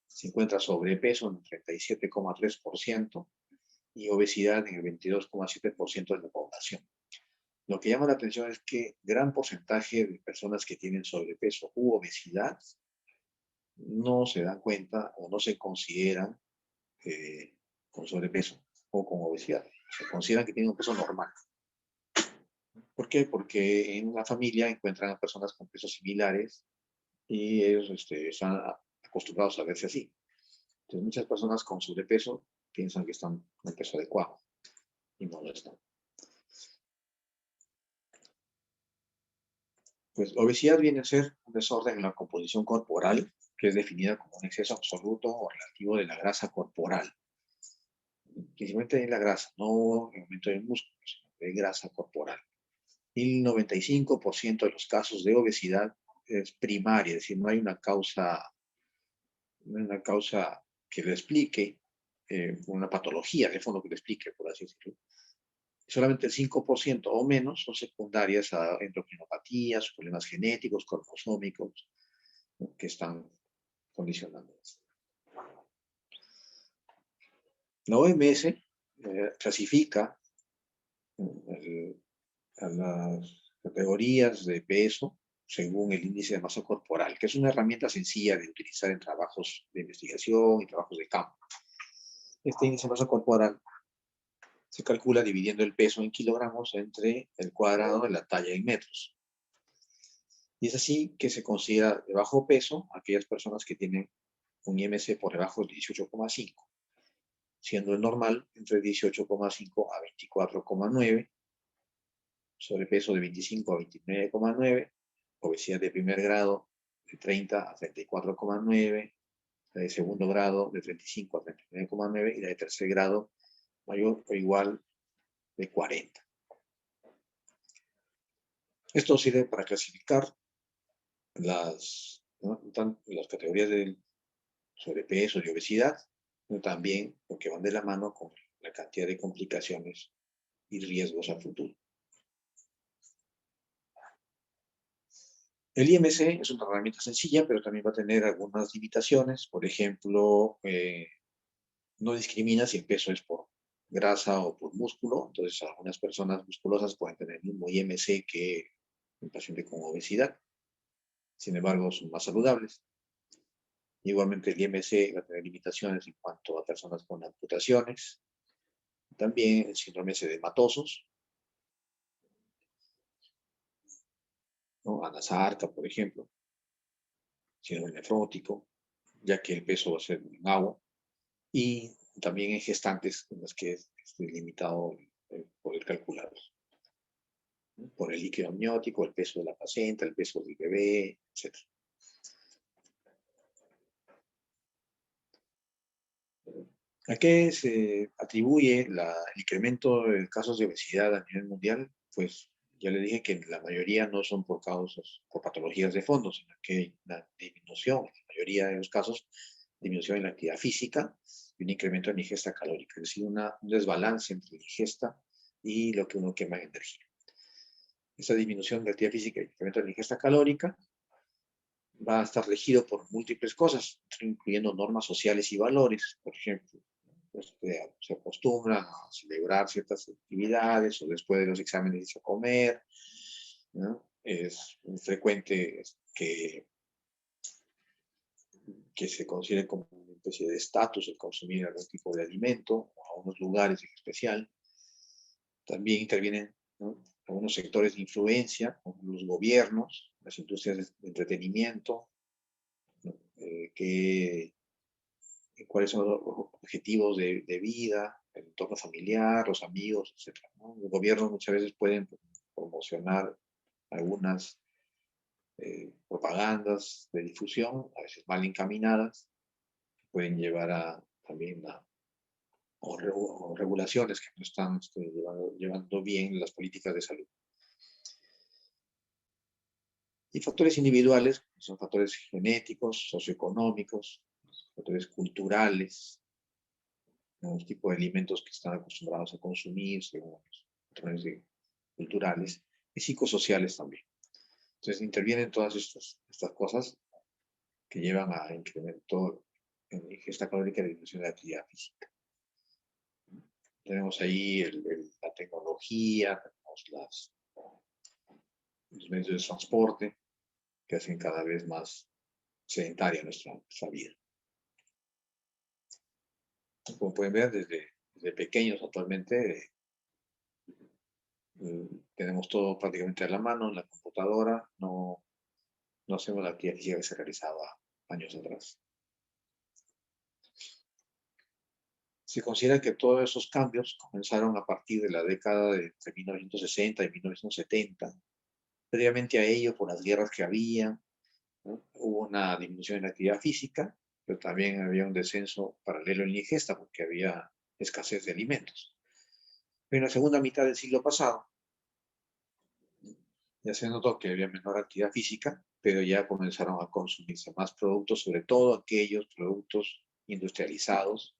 se encuentra sobrepeso en el 37,3% y obesidad en el 22,7% de la población. Lo que llama la atención es que gran porcentaje de personas que tienen sobrepeso u obesidad no se dan cuenta o no se consideran con sobrepeso o con obesidad. Se consideran que tienen un peso normal. ¿Por qué? Porque en la familia encuentran a personas con pesos similares y ellos están acostumbrados a verse así. Entonces, muchas personas con sobrepeso piensan que están en el peso adecuado y no lo están. Pues la obesidad viene a ser un desorden en la composición corporal que es definida como un exceso absoluto o relativo de la grasa corporal. Principalmente en la grasa, no en aumento de músculos, sino de grasa corporal. Y el 95% de los casos de obesidad es primaria, es decir, no hay una causa que lo explique, una patología de fondo que lo explique, por así decirlo. Solamente el 5% o menos son secundarias a endocrinopatías, problemas genéticos, cromosómicos, ¿no?, que están condicionando esto. La OMS clasifica a las categorías de peso según el índice de masa corporal, que es una herramienta sencilla de utilizar en trabajos de investigación y trabajos de campo. Este índice de masa corporal se calcula dividiendo el peso en kilogramos entre el cuadrado de la talla en metros. Y es así que se considera de bajo peso aquellas personas que tienen un IMC por debajo de 18,5, siendo el normal entre 18,5 a 24,9, sobrepeso de 25 a 29,9, obesidad de primer grado de 30 a 34,9, la de segundo grado de 35 a 39,9 y la de tercer grado mayor o igual de 40. Esto sirve para clasificar las categorías de sobrepeso y obesidad, pero también porque van de la mano con la cantidad de complicaciones y riesgos a futuro. El IMC es una herramienta sencilla, pero también va a tener algunas limitaciones. Por ejemplo, no discrimina si el peso es por grasa o por músculo. Entonces, algunas personas musculosas pueden tener el mismo IMC que un paciente con obesidad. Sin embargo, son más saludables. Igualmente el IMC va a tener limitaciones en cuanto a personas con amputaciones. También el síndrome sedematosos, ¿no? Anasarca, por ejemplo, síndrome nefrótico, ya que el peso va a ser en agua. Y también en gestantes en las que es limitado el poder calcularlos, ¿no? Por el líquido amniótico, el peso de la placenta, el peso del bebé, etc. ¿A qué se atribuye el incremento de casos de obesidad a nivel mundial? Pues ya le dije que la mayoría no son por causas, por patologías de fondo, sino que hay una disminución, en la mayoría de los casos, disminución en la actividad física y un incremento en la ingesta calórica, es decir, un desbalance entre la ingesta y lo que uno quema en energía. Esa disminución de la actividad física y incremento en la ingesta calórica va a estar regido por múltiples cosas, incluyendo normas sociales y valores. Por ejemplo, pues, se acostumbra a celebrar ciertas actividades o después de los exámenes a comer, ¿no? Es muy frecuente que se considere como una especie de estatus el consumir algún tipo de alimento, o a unos lugares en especial. También intervienen, ¿no?, algunos sectores de influencia, como los gobiernos, las industrias de entretenimiento, ¿no? Cuáles son los objetivos de vida, el entorno familiar, los amigos, etc., ¿no? Los gobiernos muchas veces pueden promocionar algunas propagandas de difusión, a veces mal encaminadas, pueden llevar a también o regulaciones que no están llevando bien las políticas de salud. Y factores individuales, son factores genéticos, socioeconómicos, factores culturales, los tipos de alimentos que están acostumbrados a consumir, según los patrones culturales, y psicosociales también. Entonces intervienen todas estas cosas que llevan a incremento en la ingesta calórica y disminución de la actividad física. Tenemos ahí la tecnología, tenemos los medios de transporte que hacen cada vez más sedentaria nuestra vida. Como pueden ver, desde pequeños actualmente tenemos todo prácticamente a la mano, en la computadora, no hacemos la actividad física que se realizaba años atrás. Se considera que todos esos cambios comenzaron a partir de la década de 1960 y 1970. Previamente a ello, por las guerras que había, ¿no?, hubo una disminución en la actividad física, pero también había un descenso paralelo en la ingesta porque había escasez de alimentos. Pero en la segunda mitad del siglo pasado, ya se notó que había menor actividad física, pero ya comenzaron a consumirse más productos, sobre todo aquellos productos industrializados,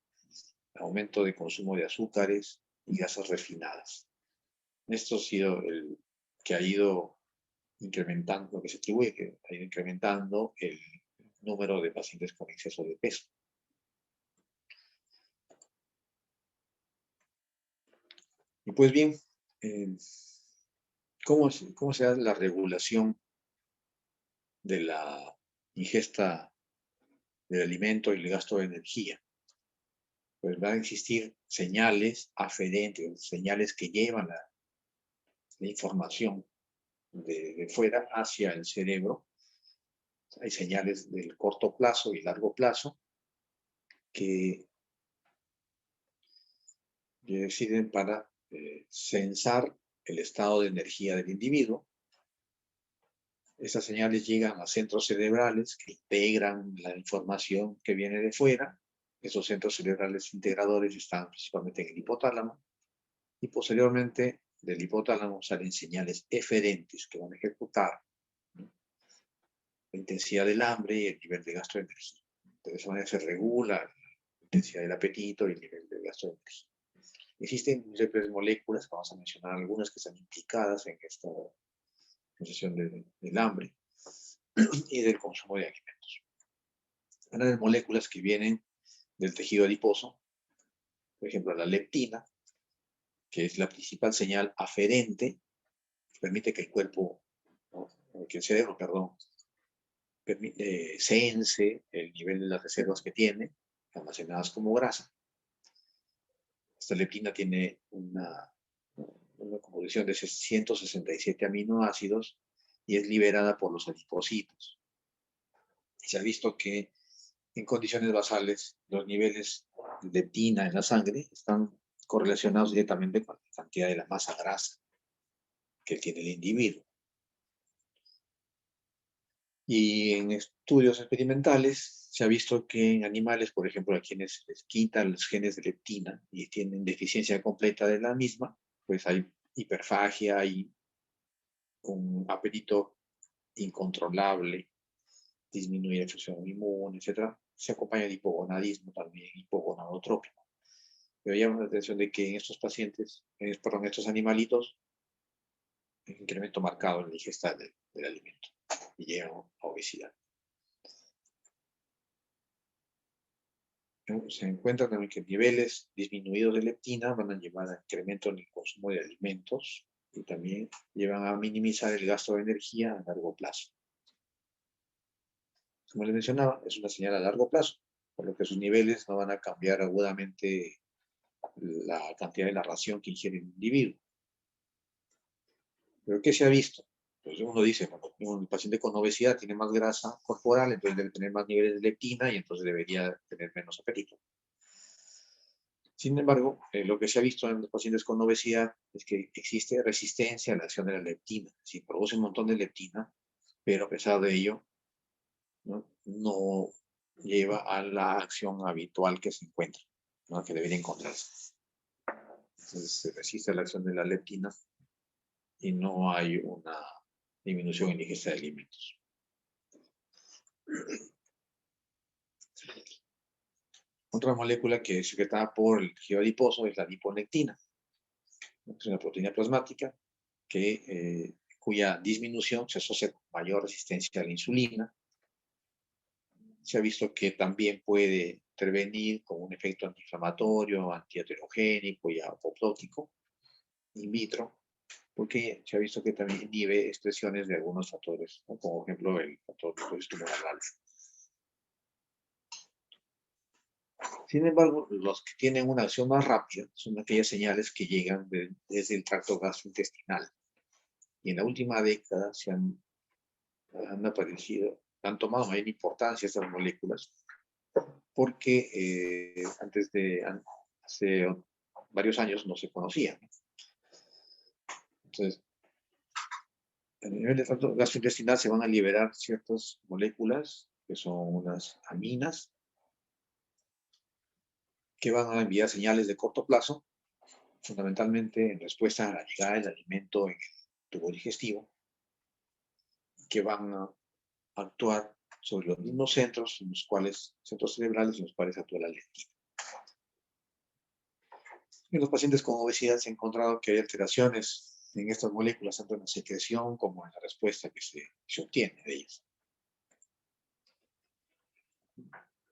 aumento de consumo de azúcares y grasas refinadas. Esto ha sido el que ha ido incrementando, lo que se atribuye que ha ido incrementando el número de pacientes con exceso de peso. Y pues bien, ¿cómo se da la regulación de la ingesta del alimento y el gasto de energía? Pues van a existir señales aferentes, señales que llevan la información de fuera hacia el cerebro. Hay señales del corto plazo y largo plazo que sirven para censar el estado de energía del individuo. Esas señales llegan a centros cerebrales que integran la información que viene de fuera. Esos centros cerebrales integradores están principalmente en el hipotálamo y posteriormente del hipotálamo salen señales eferentes que van a ejecutar, ¿no?, la intensidad del hambre y el nivel de gasto de energía. De esa manera se regula la intensidad del apetito y el nivel de gasto de energía. Existen múltiples moléculas, vamos a mencionar algunas que están implicadas en esta sensación del hambre y del consumo de alimentos. Una de las moléculas que vienen del tejido adiposo, por ejemplo, la leptina, que es la principal señal aferente, que permite que el cuerpo, ¿no?, que el cerebro, perdón, sense el nivel de las reservas que tiene, almacenadas como grasa. Esta leptina tiene una composición de 167 aminoácidos y es liberada por los adipocitos. Y se ha visto que en condiciones basales los niveles de leptina en la sangre están correlacionados directamente con la cantidad de la masa grasa que tiene el individuo. Y en estudios experimentales se ha visto que en animales, por ejemplo, a quienes les quitan los genes de leptina y tienen deficiencia completa de la misma, pues hay hiperfagia, hay un apetito incontrolable, disminuye la función inmune, etc. Se acompaña de hipogonadismo también, hipogonadotrópico. Pero llama la atención de que en estos pacientes, perdón, estos animalitos, hay un incremento marcado en la ingesta del alimento y llegan a obesidad. Se encuentra también que niveles disminuidos de leptina van a llevar a incremento en el consumo de alimentos y también llevan a minimizar el gasto de energía a largo plazo. Como les mencionaba, es una señal a largo plazo, por lo que sus niveles no van a cambiar agudamente la cantidad de la ración que ingiere el individuo. ¿Pero qué se ha visto? Pues uno dice, bueno, un paciente con obesidad tiene más grasa corporal, entonces debe tener más niveles de leptina y entonces debería tener menos apetito. Sin embargo, lo que se ha visto en los pacientes con obesidad es que existe resistencia a la acción de la leptina. Sí, produce un montón de leptina, pero a pesar de ello, no lleva a la acción habitual que se encuentra, ¿no? Que debería encontrarse. Entonces se resiste a la acción de la leptina y no hay una disminución en la ingesta de alimentos. Otra molécula que es secretada por el tejido adiposo es la adiponectina. Es una proteína plasmática cuya disminución se asocia con mayor resistencia a la insulina. Se ha visto que también puede intervenir con un efecto antiinflamatorio, antiaterogénico y apoptótico in vitro, porque se ha visto que también inhibe expresiones de algunos factores, ¿no? Como por ejemplo el factor tumoral alfa. Sin embargo, los que tienen una acción más rápida son aquellas señales que llegan desde el tracto gastrointestinal. Y en la última década han aparecido, han tomado mayor importancia estas moléculas, porque hace varios años no se conocían. Entonces, a nivel de tracto gastrointestinal se van a liberar ciertas moléculas, que son unas aminas, que van a enviar señales de corto plazo, fundamentalmente en respuesta a la llegada del alimento en el tubo digestivo, que van a actuar sobre los mismos centros cerebrales en los cuales actúa la leptina. En los pacientes con obesidad se ha encontrado que hay alteraciones en estas moléculas, tanto en la secreción como en la respuesta que se obtiene de ellas.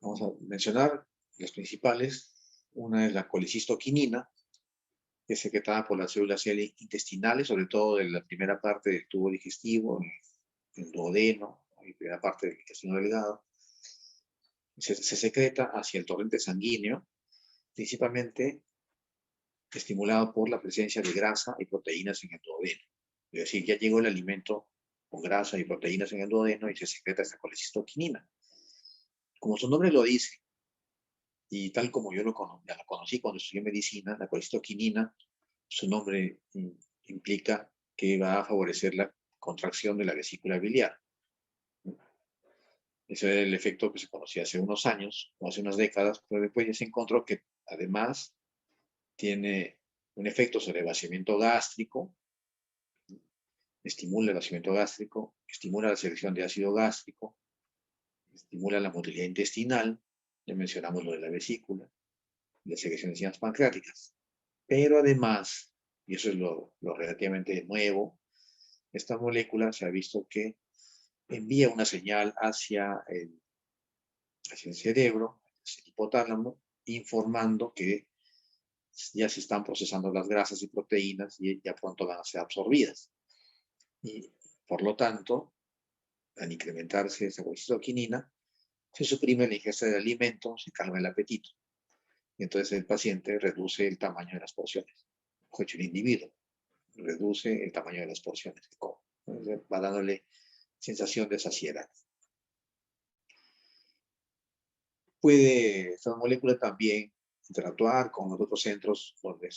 Vamos a mencionar las principales. Una es la colecistoquinina, que es secretada por las células intestinales, sobre todo en la primera parte del tubo digestivo, el duodeno, la primera parte del intestino delgado. Se secreta hacia el torrente sanguíneo, principalmente estimulado por la presencia de grasa y proteínas en el duodeno. Es decir, ya llegó el alimento con grasa y proteínas en el duodeno y se secreta esta colecistoquinina. Como su nombre lo dice, y tal como yo ya la conocí cuando estudié medicina, la colecistoquinina, su nombre implica que va a favorecer la contracción de la vesícula biliar. Ese era el efecto que se conocía hace unos años, o hace unas décadas, pero después ya se encontró que además tiene un efecto sobre el vaciamiento gástrico, estimula el vaciamiento gástrico, estimula la secreción de ácido gástrico, estimula la motilidad intestinal, ya mencionamos lo de la vesícula, la secreción de enzimas pancreáticas. Pero además, y eso es lo relativamente nuevo, esta molécula se ha visto que envía una señal hacia el cerebro, hacia el hipotálamo, informando que ya se están procesando las grasas y proteínas y ya pronto van a ser absorbidas. Y por lo tanto, al incrementarse esa colecistoquinina, se suprime la ingesta del alimento, se calma el apetito. Y entonces el paciente reduce el tamaño de las porciones. O el individuo reduce el tamaño de las porciones que come. Entonces va dándole sensación de saciedad. Puede esta molécula también interactuar con los otros centros donde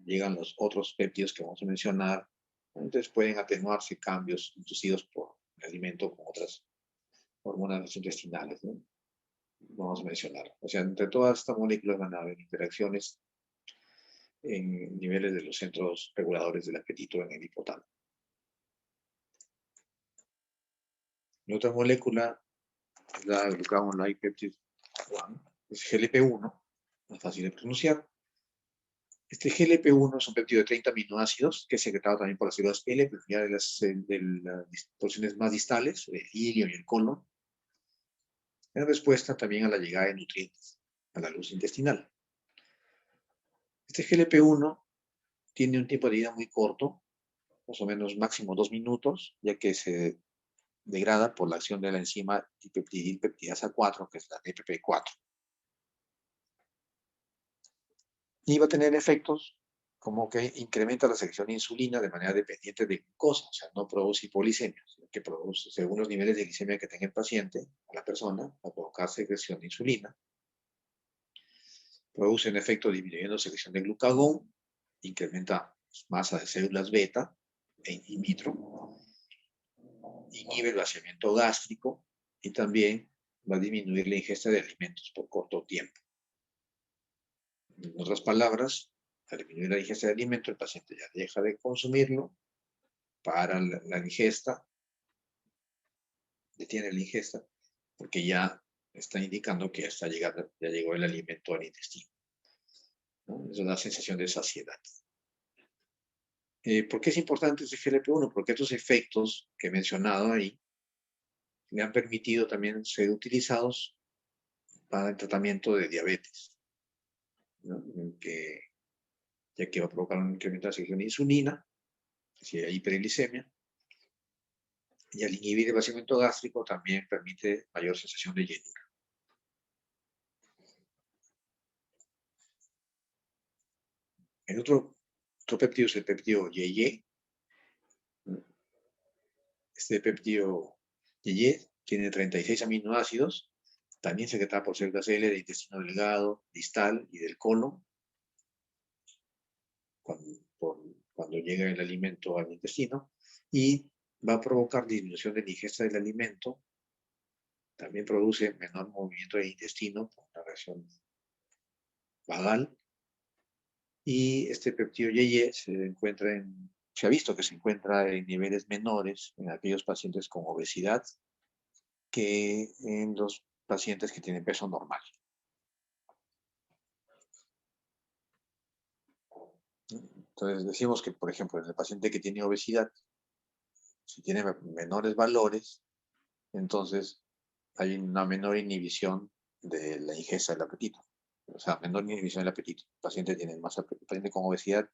llegan los otros péptidos que vamos a mencionar. Entonces pueden atenuarse cambios inducidos por el alimento con otras hormonas intestinales, ¿no? Vamos a mencionar. O sea, entre todas estas moléculas van a haber interacciones en niveles de los centros reguladores del apetito en el hipotálamo. La otra molécula es la glucagon-like peptide 1, es GLP-1, más fácil de pronunciar. Este GLP-1 es un péptido de 30 aminoácidos que es secretado también por las células L, pero ya de las porciones más distales, el ilio y el colon, en respuesta también a la llegada de nutrientes a la luz intestinal. Este GLP-1 tiene un tiempo de vida muy corto, más o menos máximo 2 minutos, ya que se degrada por la acción de la enzima dipeptidilpeptidasa 4, que es la DPP4. Y va a tener efectos como que incrementa la secreción de insulina de manera dependiente de glucosa, o sea, no produce hipoglicemia, sino que produce, según los niveles de glicemia que tenga el paciente, o la persona, va a provocar secreción de insulina. Produce un efecto disminuyendo secreción de glucagón, incrementa masa de células beta in vitro, inhibe el vaciamiento gástrico y también va a disminuir la ingesta de alimentos por corto tiempo. En otras palabras, al disminuir la ingesta de alimento, el paciente ya deja de consumirlo, para la ingesta, detiene la ingesta, porque ya está indicando que ya llegó el alimento al intestino, ¿no? Es una sensación de saciedad. ¿Por qué es importante este GLP-1? Porque estos efectos que he mencionado ahí me han permitido también ser utilizados para el tratamiento de diabetes, ¿no? Ya que va a provocar un incremento de la secreción de insulina, si hay hiperglicemia, y al inhibir el vaciamiento gástrico también permite mayor sensación de llenura. El otro péptido es el péptido YY. Este péptido YY tiene 36 aminoácidos, también secretada por células L del intestino delgado, distal y del colon, cuando llega el alimento al intestino, y va a provocar disminución de la ingesta del alimento. También produce menor movimiento del intestino por una reacción vagal. Y este péptido YY se ha visto que se encuentra en niveles menores en aquellos pacientes con obesidad que en los pacientes que tienen peso normal. Entonces decimos que, por ejemplo, en el paciente que tiene obesidad, si tiene menores valores, entonces hay una menor inhibición de la ingesta del apetito. O sea, menor inhibición del apetito. El paciente con obesidad,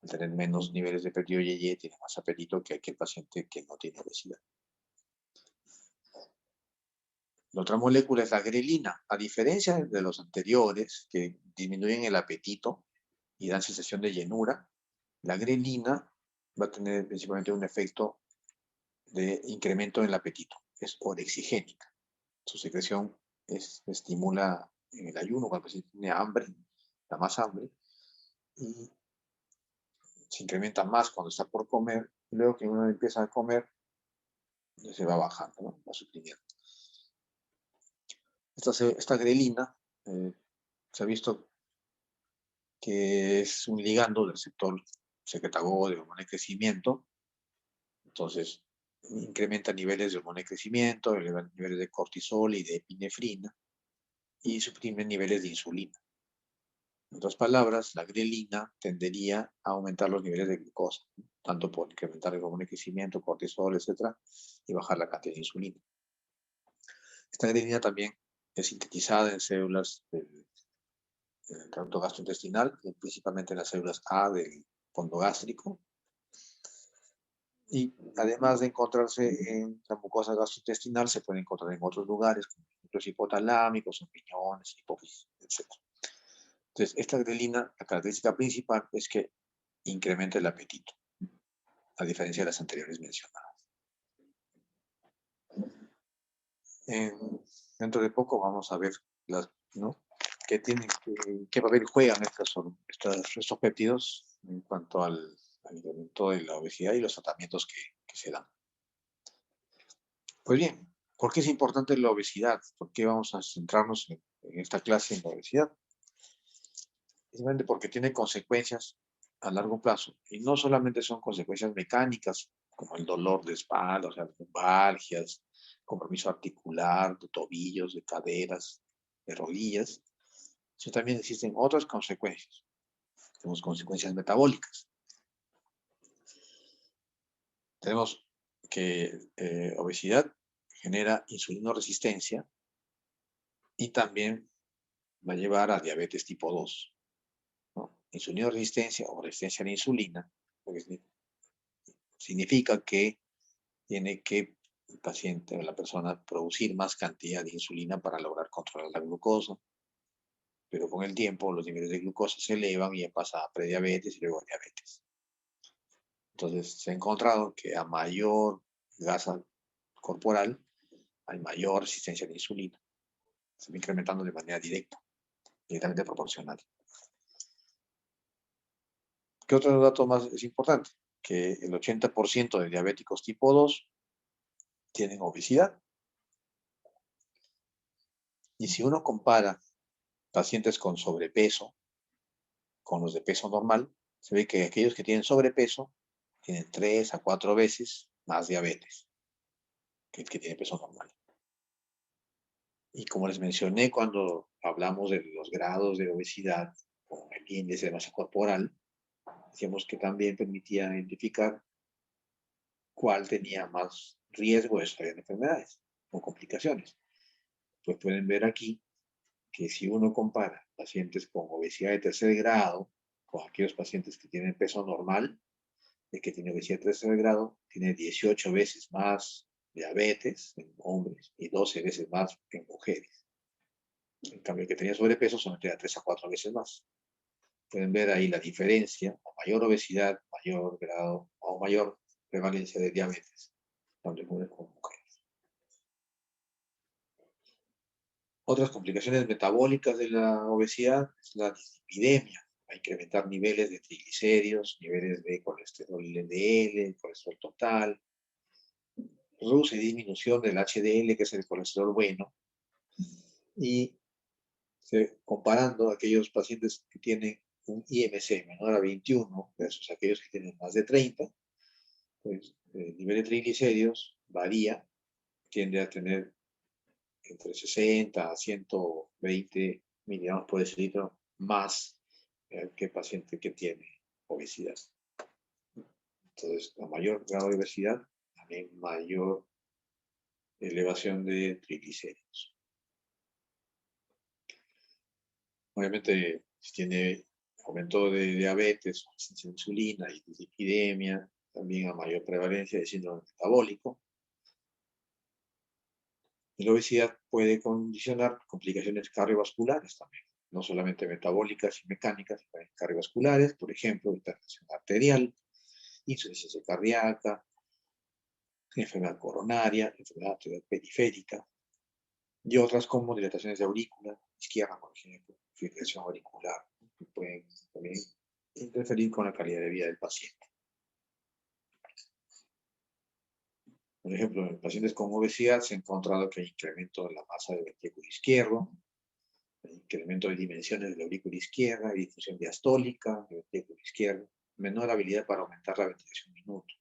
al tener menos niveles de péptido YY, tiene más apetito que aquel paciente que no tiene obesidad. La otra molécula es la grelina. A diferencia de los anteriores, que disminuyen el apetito y dan sensación de llenura, la grelina va a tener principalmente un efecto de incremento en el apetito. Es orexigénica. Su secreción estimula en el ayuno, cuando el paciente tiene hambre, da más hambre, y se incrementa más cuando está por comer, y luego que uno empieza a comer, se va bajando, ¿no? Va suprimiendo. Esta grelina se ha visto que es un ligando del receptor secretagogue de hormona de crecimiento. Entonces, incrementa niveles de hormona de crecimiento, eleva niveles de cortisol y de epinefrina, y suprime niveles de insulina. En otras palabras, la grelina tendería a aumentar los niveles de glucosa, ¿no? Tanto por incrementar el hormona de crecimiento, cortisol, etc., y bajar la cantidad de insulina. Esta grelina también es sintetizada en células del tracto gastrointestinal, principalmente en las células A del fondo gástrico. Y además de encontrarse en la mucosa gastrointestinal, se puede encontrar en otros lugares, como los hipotalámicos, en riñones, hipófisis, etc. Entonces, esta grelina, la característica principal es que incrementa el apetito, a diferencia de las anteriores mencionadas. Dentro de poco vamos a ver ¿no? qué papel juegan estos péptidos en cuanto al incremento de la obesidad y los tratamientos que se dan. Pues bien, ¿por qué es importante la obesidad? ¿Por qué vamos a centrarnos en esta clase en la obesidad? Simplemente porque tiene consecuencias a largo plazo. Y no solamente son consecuencias mecánicas, como el dolor de espalda, o sea, lumbalgias, compromiso articular, de tobillos, de caderas, de rodillas, sino también existen otras consecuencias. Tenemos consecuencias metabólicas. Tenemos que obesidad genera insulinoresistencia y también va a llevar a diabetes tipo 2. ¿No? Insulinoresistencia o resistencia a la insulina, porque significa que tiene que el paciente o la persona producir más cantidad de insulina para lograr controlar la glucosa, pero con el tiempo los niveles de glucosa se elevan y ya pasa a prediabetes y luego a diabetes. Entonces se ha encontrado que a mayor grasa corporal hay mayor resistencia a la insulina. Se va incrementando de manera directamente proporcional. ¿Qué otro dato más es importante? Que el 80% de diabéticos tipo 2 tienen obesidad. Y si uno compara pacientes con sobrepeso con los de peso normal, se ve que aquellos que tienen sobrepeso tienen 3 a 4 veces más diabetes que el que tiene peso normal. Y como les mencioné cuando hablamos de los grados de obesidad con el índice de masa corporal, decíamos que también permitía identificar cuál tenía más riesgo de desarrollar enfermedades o complicaciones. Pues pueden ver aquí que si uno compara pacientes con obesidad de tercer grado con aquellos pacientes que tienen peso normal, el que tiene obesidad de tercer grado tiene 18 veces más diabetes en hombres y 12 veces más en mujeres. En cambio, el que tenía sobrepeso solamente era 3 a 4 veces más. Pueden ver ahí la diferencia, a mayor obesidad, mayor grado o mayor prevalencia de diabetes, tanto en hombres como en mujeres. Otras complicaciones metabólicas de la obesidad es la dislipidemia, a incrementar niveles de triglicéridos, niveles de colesterol LDL, colesterol total, reduce disminución del HDL, que es el colesterol bueno, y comparando a aquellos pacientes que tienen un IMC menor a 21 versus aquellos que tienen más de 30, pues el nivel de triglicéridos varía, tiende a tener entre 60 a 120 miligramos por decilitro más que el paciente que tiene obesidad. Entonces, a mayor grado de obesidad, también mayor elevación de triglicéridos. Obviamente, si tiene aumento de diabetes, resistencia a insulina y dislipidemia, también a mayor prevalencia de síndrome metabólico. Y la obesidad puede condicionar complicaciones cardiovasculares también, no solamente metabólicas y mecánicas, sino también cardiovasculares, por ejemplo, hipertensión arterial, insuficiencia cardíaca, enfermedad coronaria, enfermedad arterial periférica, y otras como dilataciones de aurícula izquierda, por ejemplo, fibrilación auricular, que pueden también interferir con la calidad de vida del paciente. Por ejemplo, en pacientes con obesidad se ha encontrado que hay incremento de la masa del ventrículo izquierdo, incremento de dimensiones de la aurícula izquierda, difusión diastólica del ventrículo izquierdo, menor habilidad para aumentar la ventilación minuto.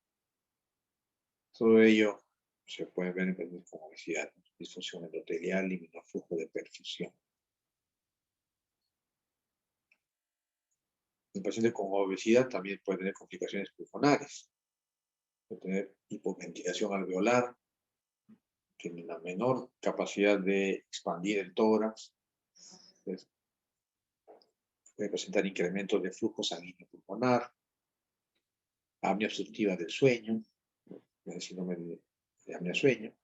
Todo ello se puede ver en pacientes con obesidad, disfunción endotelial y menor flujo de perfusión. El paciente con obesidad también puede tener complicaciones pulmonares, puede tener hipoventilación alveolar, tiene una menor capacidad de expandir el tórax, puede presentar incrementos de flujo sanguíneo pulmonar, apnea obstructiva del sueño, el síndrome de apnea de sueño,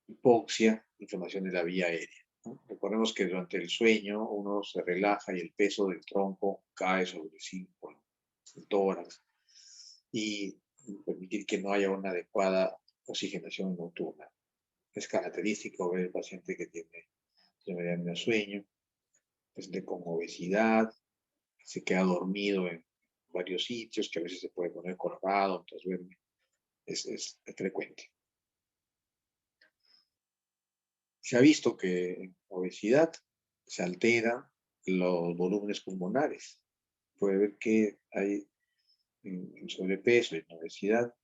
hipoxia, inflamación de la vía aérea, ¿no? Recordemos que durante el sueño uno se relaja y el peso del tronco cae sobre sí por el tórax y permitir que no haya una adecuada oxigenación nocturna. Es característico ver el paciente que tiene síndrome de sueño, paciente con obesidad, que se queda dormido en varios sitios, que a veces se puede poner colgado, entonces duerme. Es frecuente. Se ha visto que en obesidad se alteran los volúmenes pulmonares. Puede ver que hay en sobrepeso y en obesidad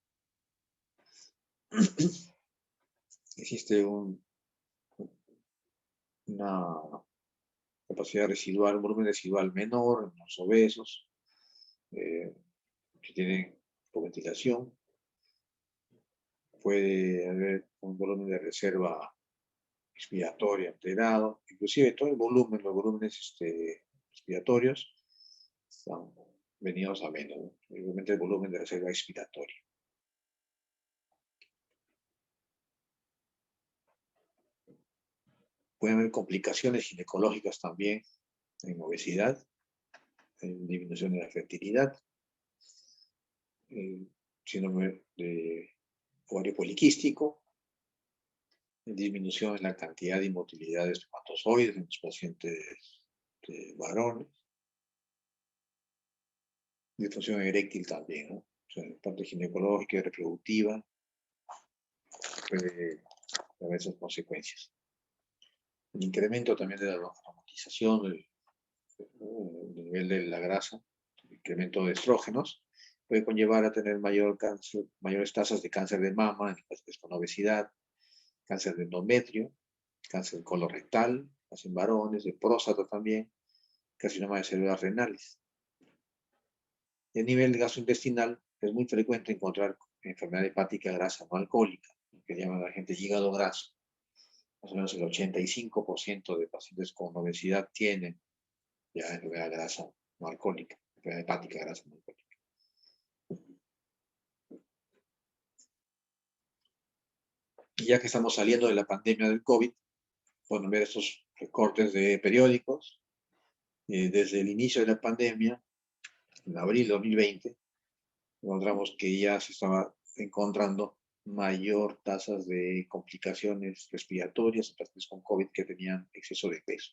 existe una capacidad residual, un volumen residual menor en los obesos, que tienen hipoventilación. Puede haber un volumen de reserva expiratoria alterado, inclusive todo el volumen, los volúmenes respiratorios están venidos a menos, ¿no? Igualmente el volumen de reserva expiratoria. Pueden haber complicaciones ginecológicas también en obesidad, en disminución de la fertilidad, síndrome de ovario poliquístico, disminución en la cantidad de inmotilidad de espermatozoides en los pacientes varones, disfunción eréctil también, ¿no? O sea, parte ginecológica y reproductiva puede haber esas consecuencias. El incremento también de la aromatización del nivel de la grasa, el incremento de estrógenos, puede conllevar a tener mayores tasas de cáncer de mama en pacientes con obesidad, cáncer de endometrio, cáncer colorectal, en varones, de próstata también, carcinoma de células renales. Y a nivel gastrointestinal es muy frecuente encontrar enfermedad hepática grasa no alcohólica, que llaman la gente hígado graso. Más o menos el 85% de pacientes con obesidad tienen ya enfermedad grasa no alcohólica, enfermedad hepática grasa no alcohólica. Y ya que estamos saliendo de la pandemia del COVID, pueden ver estos recortes de periódicos. Desde el inicio de la pandemia, en abril de 2020, encontramos que ya se estaba encontrando mayor tasas de complicaciones respiratorias en pacientes con COVID que tenían exceso de peso.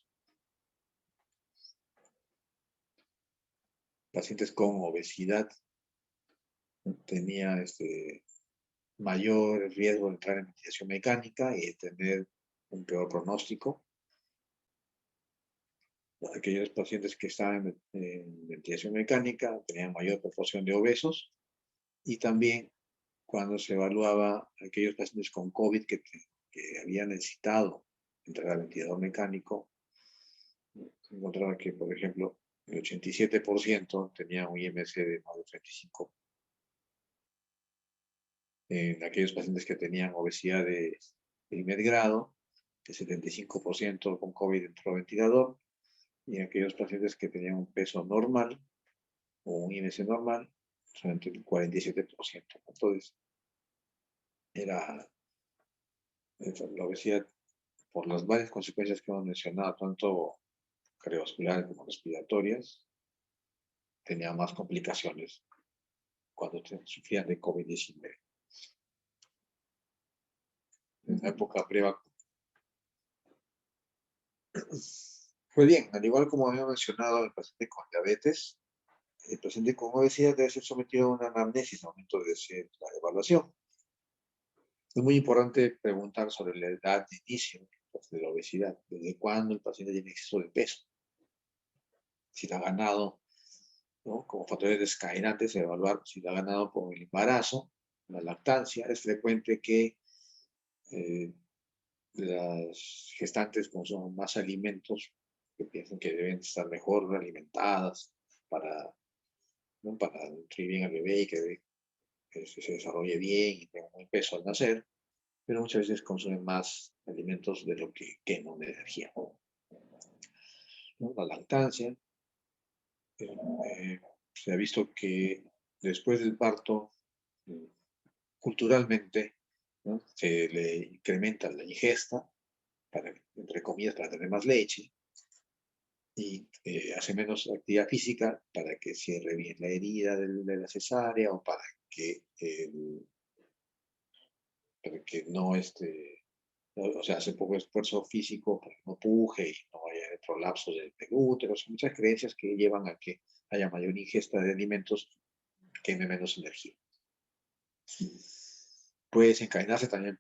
Pacientes con obesidad tenían mayor riesgo de entrar en ventilación mecánica y de tener un peor pronóstico. Aquellos pacientes que estaban en ventilación mecánica tenían mayor proporción de obesos y también cuando se evaluaba a aquellos pacientes con COVID que habían necesitado entrar al ventilador mecánico, se encontraba que, por ejemplo, el 87% tenía un IMC de más de 35. En aquellos pacientes que tenían obesidad de primer grado, el 75% con COVID entró al ventilador, y en aquellos pacientes que tenían un peso normal o un IMC normal, solamente el 47%. Entonces, era la obesidad, por las varias consecuencias que hemos mencionado, tanto cardiovasculares como respiratorias, tenía más complicaciones cuando sufrían de COVID-19. En la época prevacuna. Pues bien, al igual como había mencionado el paciente con diabetes, el paciente con obesidad debe ser sometido a una anamnesis al momento de hacer la evaluación. Es muy importante preguntar sobre la edad de inicio de la obesidad, desde cuándo el paciente tiene exceso de peso. Si la ha ganado, ¿no?, como factores desencadenantes, evaluar si la ha ganado por el embarazo, la lactancia. Es frecuente que las gestantes consuman más alimentos que piensan que deben estar mejor alimentadas para, ¿no?, para nutrir bien al bebé y que se desarrolle bien y tenga un buen peso al nacer, pero muchas veces consumen más alimentos de lo que queman de energía, ¿no? La lactancia, se ha visto que después del parto culturalmente, ¿no?, se le incrementa la ingesta, para, entre comillas, para tener más leche, y hace menos actividad física para que cierre bien la herida de la cesárea o para que no o sea, hace poco esfuerzo físico para que no puje y no haya prolapso del útero. Son muchas creencias que llevan a que haya mayor ingesta de alimentos, que queme menos energía. Puede desencadenarse también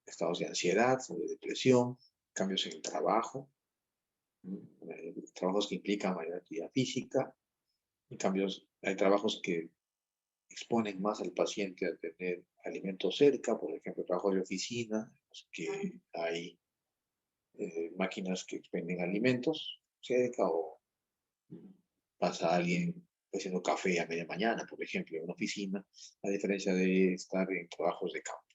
estados de ansiedad, de depresión, cambios en el trabajo, trabajos que implican mayor actividad física, en cambios hay trabajos que exponen más al paciente a tener alimentos cerca, por ejemplo, trabajos de oficina, que hay máquinas que expenden alimentos cerca, o pasa alguien haciendo café a media mañana, por ejemplo, en una oficina, a diferencia de estar en trabajos de campo.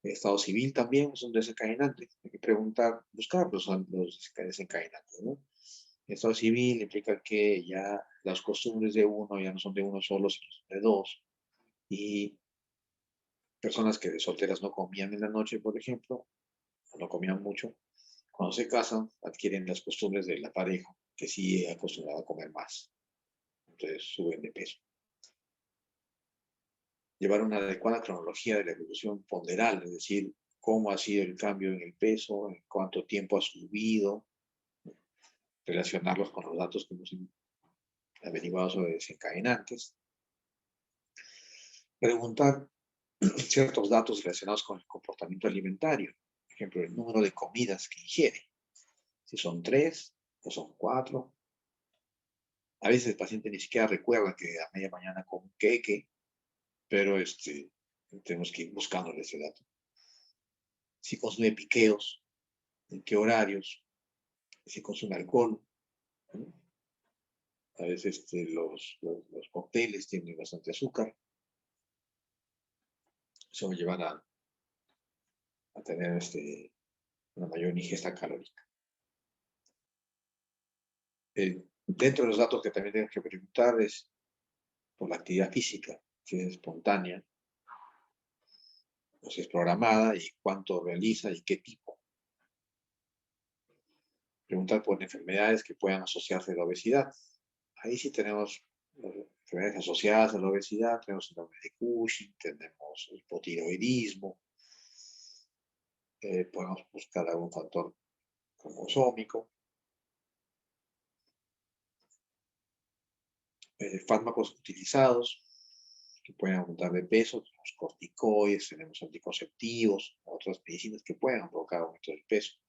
El estado civil también es un desencadenante. Hay que preguntar, buscar los desencadenantes, ¿no? El estado civil implica que ya las costumbres de uno ya no son de uno solo, sino de dos. Y personas que de solteras no comían en la noche, por ejemplo, o no comían mucho, cuando se casan adquieren las costumbres de la pareja, que sí acostumbraba a comer más. Entonces suben de peso. Llevar una adecuada cronología de la evolución ponderal, es decir, cómo ha sido el cambio en el peso, en cuánto tiempo ha subido, relacionarlos con los datos que hemos averiguado sobre desencadenantes, preguntar ciertos datos relacionados con el comportamiento alimentario, por ejemplo, el número de comidas que ingiere, si son 3 o son 4. A veces el paciente ni siquiera recuerda que a media mañana come un queque, pero tenemos que ir buscándole ese dato. Si consume piqueos, en qué horarios, si consume alcohol, ¿no? A veces los cócteles tienen bastante azúcar. Eso va a llevar a tener una mayor ingesta calórica. Dentro de los datos que también tenemos que preguntar es por la actividad física, si es espontánea o si es programada, y cuánto realiza y qué tipo. Preguntar por enfermedades que puedan asociarse a la obesidad. Ahí sí tenemos enfermedades asociadas a la obesidad, tenemos síndrome de Cushing, tenemos hipotiroidismo, podemos buscar algún factor cromosómico, fármacos utilizados que pueden aumentar de peso, tenemos corticoides, tenemos anticonceptivos, otras medicinas que pueden provocar aumento del peso.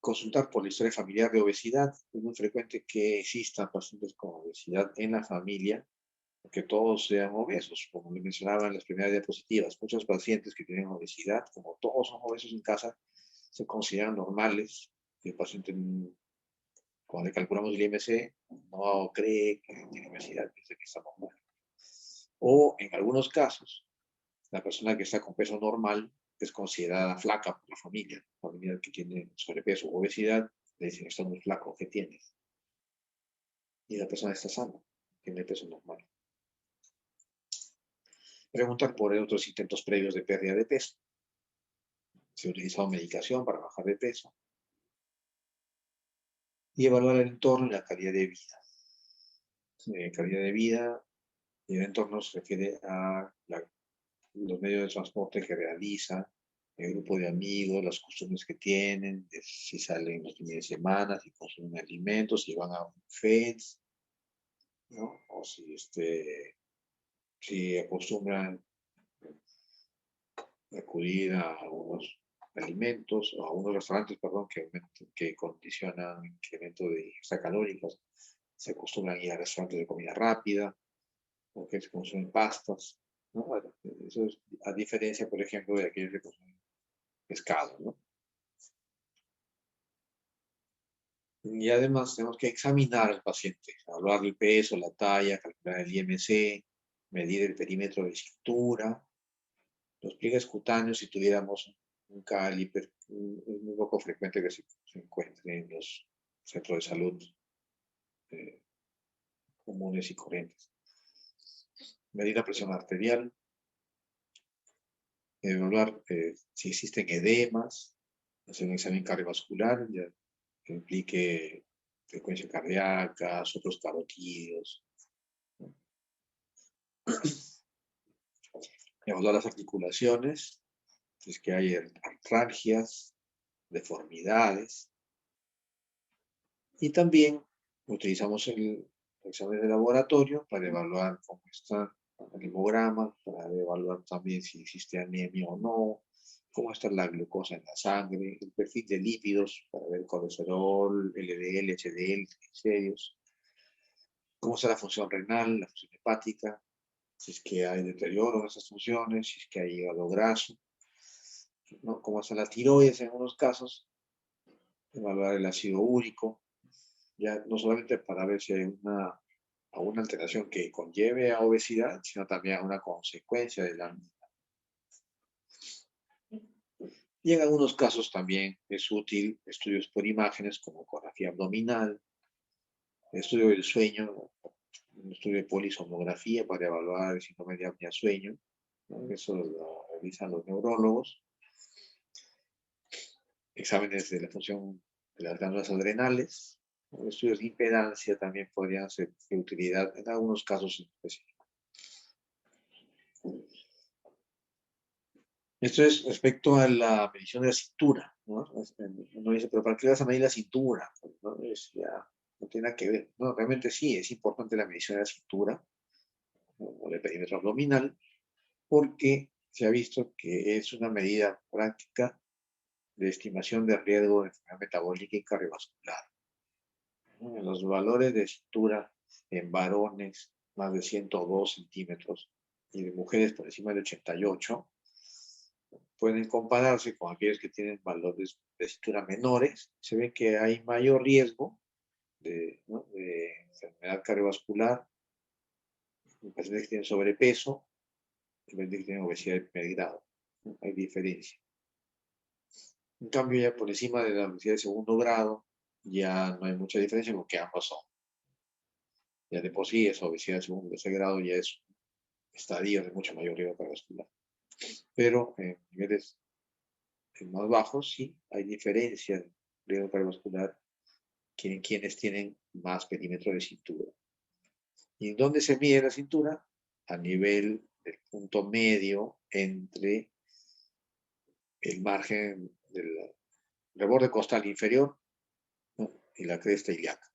Consultar por la historia familiar de obesidad. Es muy frecuente que existan pacientes con obesidad en la familia, que todos sean obesos, como le mencionaba en las primeras diapositivas. Muchos pacientes que tienen obesidad, como todos son obesos en casa, se consideran normales. El paciente, cuando le calculamos el IMC, no cree que tiene obesidad, piensa que está normal. O en algunos casos, la persona que está con peso normal es considerada flaca por la familia que tiene sobrepeso o obesidad, le dicen, estás muy flaco, ¿qué tienes? Y la persona está sana, tiene peso normal. Preguntar por otros intentos previos de pérdida de peso. Se ha utilizado medicación para bajar de peso. Y evaluar el entorno y la calidad de vida. Calidad de vida y el entorno se refiere a los medios de transporte que realiza, el grupo de amigos, las costumbres que tienen, si salen los fines de semana, si consumen alimentos, si van a buffets, ¿no? O si acostumbran acudir a algunos alimentos, o a algunos restaurantes, perdón, que condicionan el incremento de ingesta calórica. Se acostumbran ir a restaurantes de comida rápida, o que se consumen pastas, ¿no? Bueno, eso es a diferencia, por ejemplo, de aquellos que consumen pescado, ¿no? Y además tenemos que examinar al paciente, evaluar el peso, la talla, calcular el IMC, medir el perímetro de cintura, los pliegues cutáneos. Si tuviéramos un caliper, es muy poco frecuente que se encuentre en los centros de salud comunes y corrientes. medir la presión arterial, evaluar si existen edemas, hacer un examen cardiovascular ya, que implique frecuencia cardíaca, otros carotídeos, evaluar las articulaciones, si es que hay artralgias, deformidades, y también utilizamos el examen de laboratorio para evaluar cómo está el hemograma, para evaluar también si existe anemia o no, cómo está la glucosa en la sangre, el perfil de lípidos para ver colesterol, LDL, HDL, triglicéridos, cómo está la función renal, la función hepática, si es que hay deterioro en esas funciones, si es que hay hígado graso, ¿no? Cómo está la tiroides en algunos casos, evaluar el ácido úrico, ya no solamente para ver si hay alguna alteración que conlleve a obesidad, sino también a una consecuencia de la misma. Y en algunos casos también es útil estudios por imágenes como ecografía abdominal, estudio del sueño, un estudio de polisomnografía para evaluar el síndrome de apnea-sueño, ¿no? Eso lo realizan los neurólogos. Exámenes de la función de las glándulas adrenales, ¿no? Estudios de impedancia también podrían ser de utilidad en algunos casos específicos. Esto es respecto a la medición de la cintura, ¿no? Uno dice, pero ¿para qué vas a medir la cintura? Pues, ¿no? Ya no tiene nada que ver. No, realmente sí, es importante la medición de la cintura, ¿no? O del perímetro abdominal, porque se ha visto que es una medida práctica de estimación de riesgo de enfermedad metabólica y cardiovascular, ¿no? En los valores de cintura en varones, más de 102 centímetros, y de mujeres por encima de 88, pueden compararse con aquellos que tienen valores de cintura menores. Se ve que hay mayor riesgo ¿no? de enfermedad cardiovascular en pacientes que tienen sobrepeso y pacientes que tienen obesidad de primer grado. ¿No? Hay diferencia. En cambio, ya por encima de la obesidad de segundo grado, ya no hay mucha diferencia porque ambos son. Ya de por sí, esa obesidad de segundo y tercer grado ya es estadios de mucho mayor riesgo cardiovascular. Pero en niveles más bajos, sí, hay diferencia de riesgo cardiovascular quienes tienen más perímetro de cintura. ¿Y dónde se mide la cintura? A nivel del punto medio entre el margen del reborde costal inferior, ¿no? Y la cresta ilíaca.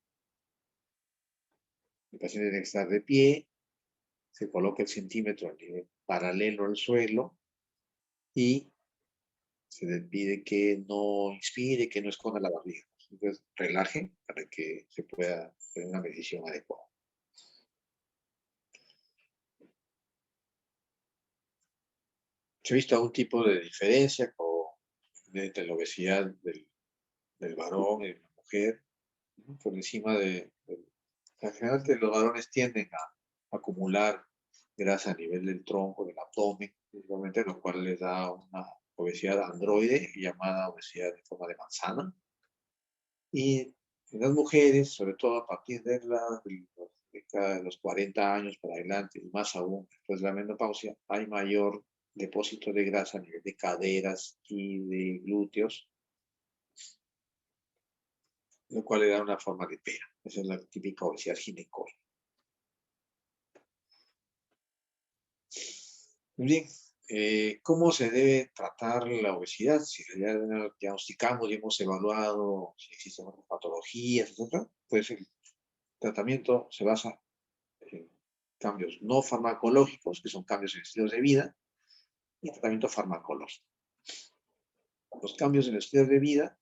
El paciente tiene que estar de pie, se coloca el centímetro a nivel paralelo al suelo y se le pide que no inspire, que no esconda la barriga. Entonces, relaje para que se pueda hacer una medición adecuada. ¿Se ha visto algún tipo de diferencia entre la obesidad del varón y de la mujer? ¿No? Por encima en general los varones tienden a acumular grasa a nivel del tronco, del abdomen, principalmente, lo cual les da una obesidad androide llamada obesidad en forma de manzana. Y en las mujeres, sobre todo a partir de los 40 años para adelante, y más aún después de la menopausia, hay mayor depósito de grasa a nivel de caderas y de glúteos, lo cual le da una forma de pera. Esa es la típica obesidad ginecóide. Muy bien, ¿cómo se debe tratar la obesidad? Si ya diagnosticamos y hemos evaluado si existen otras patologías, etc., pues el tratamiento se basa en cambios no farmacológicos, que son cambios en estilos de vida, y tratamiento farmacológico. Los cambios en el estilo de vida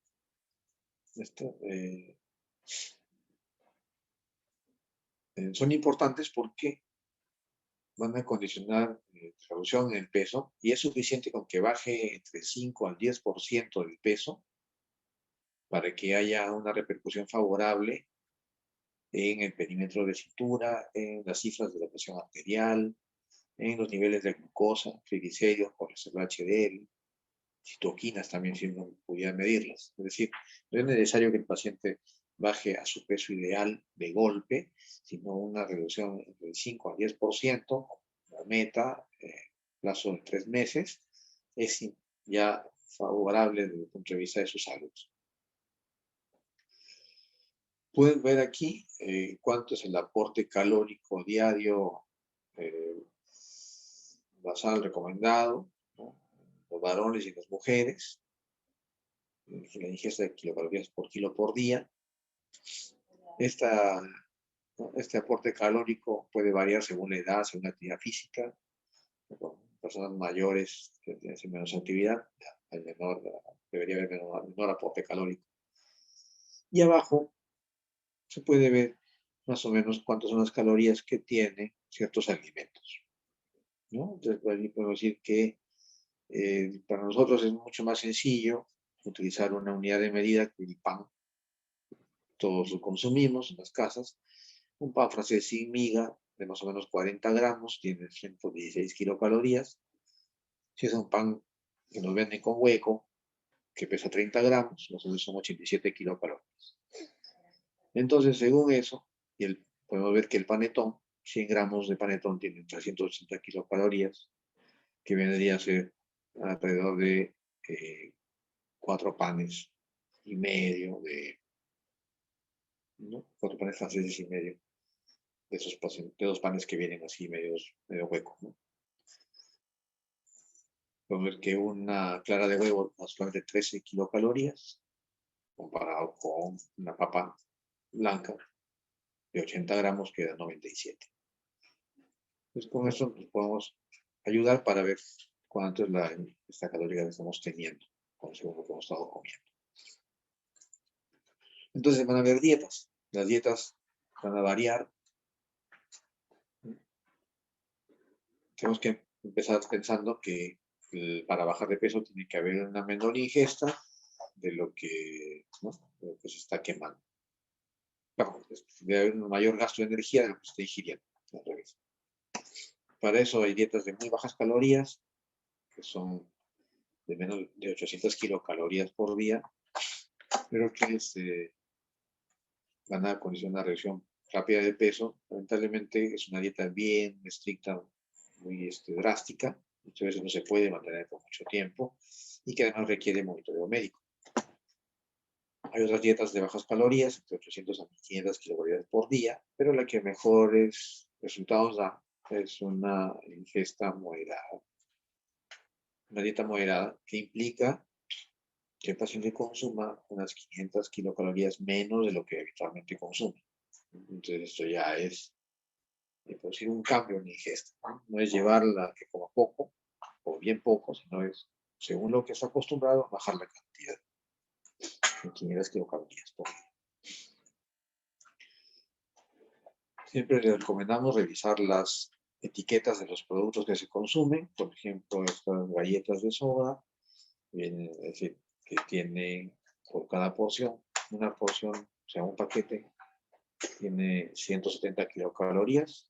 son importantes porque van a condicionar reducción en el peso, y es suficiente con que baje entre 5 al 10% del peso para que haya una repercusión favorable en el perímetro de cintura, en las cifras de la presión arterial, en los niveles de glucosa, triglicéridos, colesterol HDL, citoquinas también, si no pudiera medirlas. Es decir, no es necesario que el paciente baje a su peso ideal de golpe, sino una reducción del 5 al 10%, la meta, plazo de 3 meses, es ya favorable desde el punto de vista de su salud. Pueden ver aquí cuánto es el aporte calórico diario basal recomendado, ¿no? Los varones y las mujeres, la ingesta de kilocalorías por kilo por día. Este aporte calórico puede variar según la edad, según la actividad física. Personas mayores que tienen menos actividad, debería haber menor aporte calórico. Y abajo se puede ver más o menos cuántas son las calorías que tienen ciertos alimentos, ¿no? Entonces, ahí podemos decir que para nosotros es mucho más sencillo utilizar una unidad de medida que el pan. Todos lo consumimos en las casas. Un pan francés sin miga de más o menos 40 gramos tiene 116 kilocalorías. Si es un pan que nos venden con hueco, que pesa 30 gramos, nosotros son 87 kilocalorías. Entonces, según eso, podemos ver que el panetón, 100 gramos de panetón tiene 380 kilocalorías, que vendría a ser alrededor de 4 panes y medio, ¿no? 4 panes franceses y medio, de 2 panes que vienen así medio hueco, ¿no? Podemos ver que una clara de huevo nos da de 13 kilocalorías, comparado con una papa blanca de 80 gramos que da 97. Entonces, con eso nos podemos ayudar para ver cuánto es esta caloría que estamos teniendo, según lo que hemos estado comiendo. Entonces van a haber dietas. Las dietas van a variar. Tenemos que empezar pensando que para bajar de peso tiene que haber una menor ingesta de lo que, ¿no? De lo que se está quemando. Bueno, debe haber un mayor gasto de energía de lo que se está ingiriendo. Al revés. Para eso hay dietas de muy bajas calorías, que son de menos de 800 kilocalorías por día, pero que van a condicionar una reducción rápida de peso. Lamentablemente es una dieta bien estricta, muy drástica, muchas veces no se puede mantener por mucho tiempo y que además requiere monitoreo médico. Hay otras dietas de bajas calorías, entre 800 a 1500 kilocalorías por día, pero la que mejores resultados da es una ingesta moderada. Una dieta moderada que implica que el paciente consuma unas 500 kilocalorías menos de lo que habitualmente consume. Entonces esto ya es producir un cambio en la ingesta. No es llevarla a que coma poco o bien poco, sino es, según lo que está acostumbrado, bajar la cantidad en 500 kilocalorías por día. Siempre le recomendamos revisar las etiquetas de los productos que se consumen. Por ejemplo, estas galletas de soda, es decir, que tienen por cada porción, una porción, o sea, un paquete, tiene 170 kilocalorías.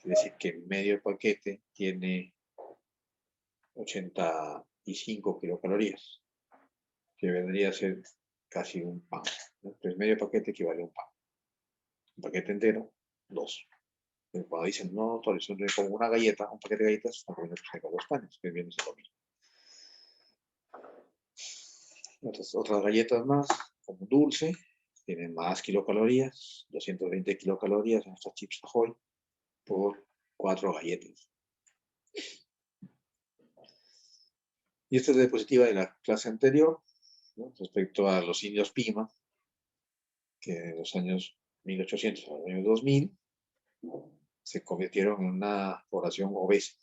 Quiere decir que medio paquete tiene 85 kilocalorías, que vendría a ser casi un pan. Entonces, medio paquete equivale a un pan. Un paquete entero, 2. Pero cuando dicen, no, eso no es como una galleta, un paquete de galletas, están comiendo con 2 panes, que viene a ser lo mismo. Otras galletas más, como dulce, tienen más kilocalorías, 220 kilocalorías en estas chips Ahoy por 4 galletas. Y esta es la diapositiva de la clase anterior, ¿no? Respecto a los indios Pima, que en los años 1800 a los años 2000 se convirtieron en una población obesa.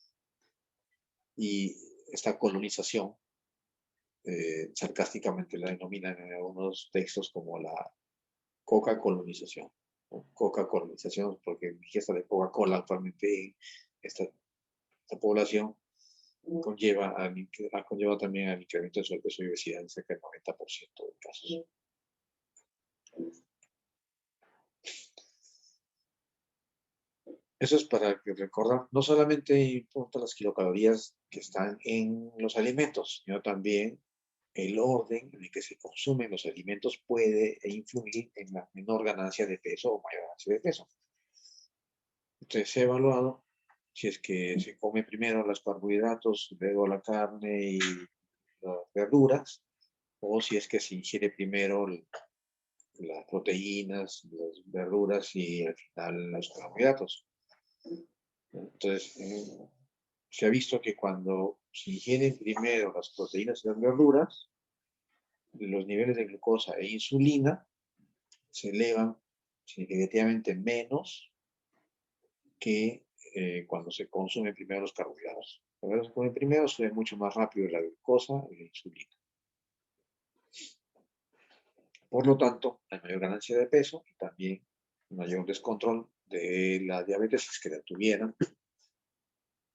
Y esta colonización, sarcásticamente la denominan en algunos textos como la coca-colonización. Coca-colonización, porque en ingesta de Coca-Cola actualmente esta población conlleva también al incremento de sobrepeso y obesidad en cerca del 90% de casos. Eso es para que recordar, no solamente importa las kilocalorías que están en los alimentos, sino también el orden en el que se consumen los alimentos puede influir en la menor ganancia de peso o mayor ganancia de peso. Entonces se ha evaluado si es que se come primero los carbohidratos, luego la carne y las verduras, o si es que se ingiere primero las proteínas, las verduras y al final los carbohidratos. Entonces, se ha visto que cuando se ingieren primero las proteínas y las verduras, los niveles de glucosa e insulina se elevan significativamente menos que cuando se consumen primero los carbohidratos. Cuando se consumen primero, sube mucho más rápido la glucosa y la insulina. Por lo tanto, hay mayor ganancia de peso y también mayor descontrol de la diabetes si es que la tuvieran,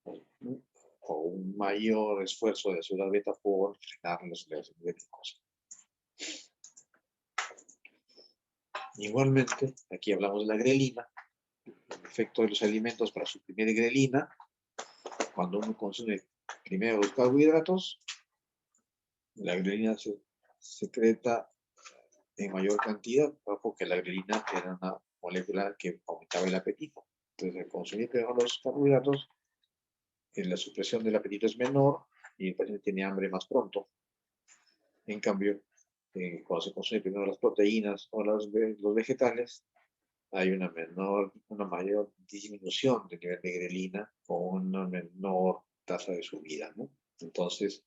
o un mayor esfuerzo de la célula beta por frenar los niveles de glucosa. Igualmente, aquí hablamos de la grelina, el efecto de los alimentos para suprimir grelina. Cuando uno consume primero los carbohidratos, la grelina se secreta en mayor cantidad, porque la grelina era una molécula que aumentaba el apetito. Entonces, al consumir primero los carbohidratos, la supresión del apetito es menor y el paciente tiene hambre más pronto. En cambio, cuando se consume primero las proteínas o los vegetales, hay una mayor disminución del nivel de grelina con una menor tasa de subida, ¿no? Entonces,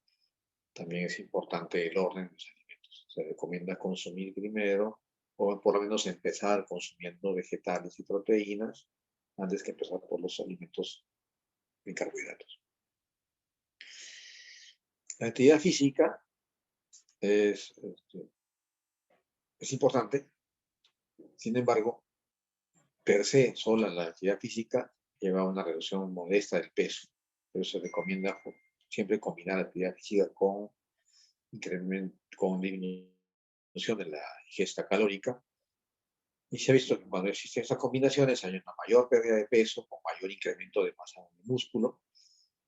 también es importante el orden de los alimentos. Se recomienda consumir primero, o por lo menos empezar consumiendo vegetales y proteínas, antes que empezar por los alimentos de carbohidratos. La actividad física es importante, sin embargo, per se, sola la actividad física lleva a una reducción modesta del peso, pero se recomienda siempre combinar la actividad física con disminución de la ingesta calórica. Y se ha visto que cuando existen estas combinaciones hay una mayor pérdida de peso, con mayor incremento de masa de músculo,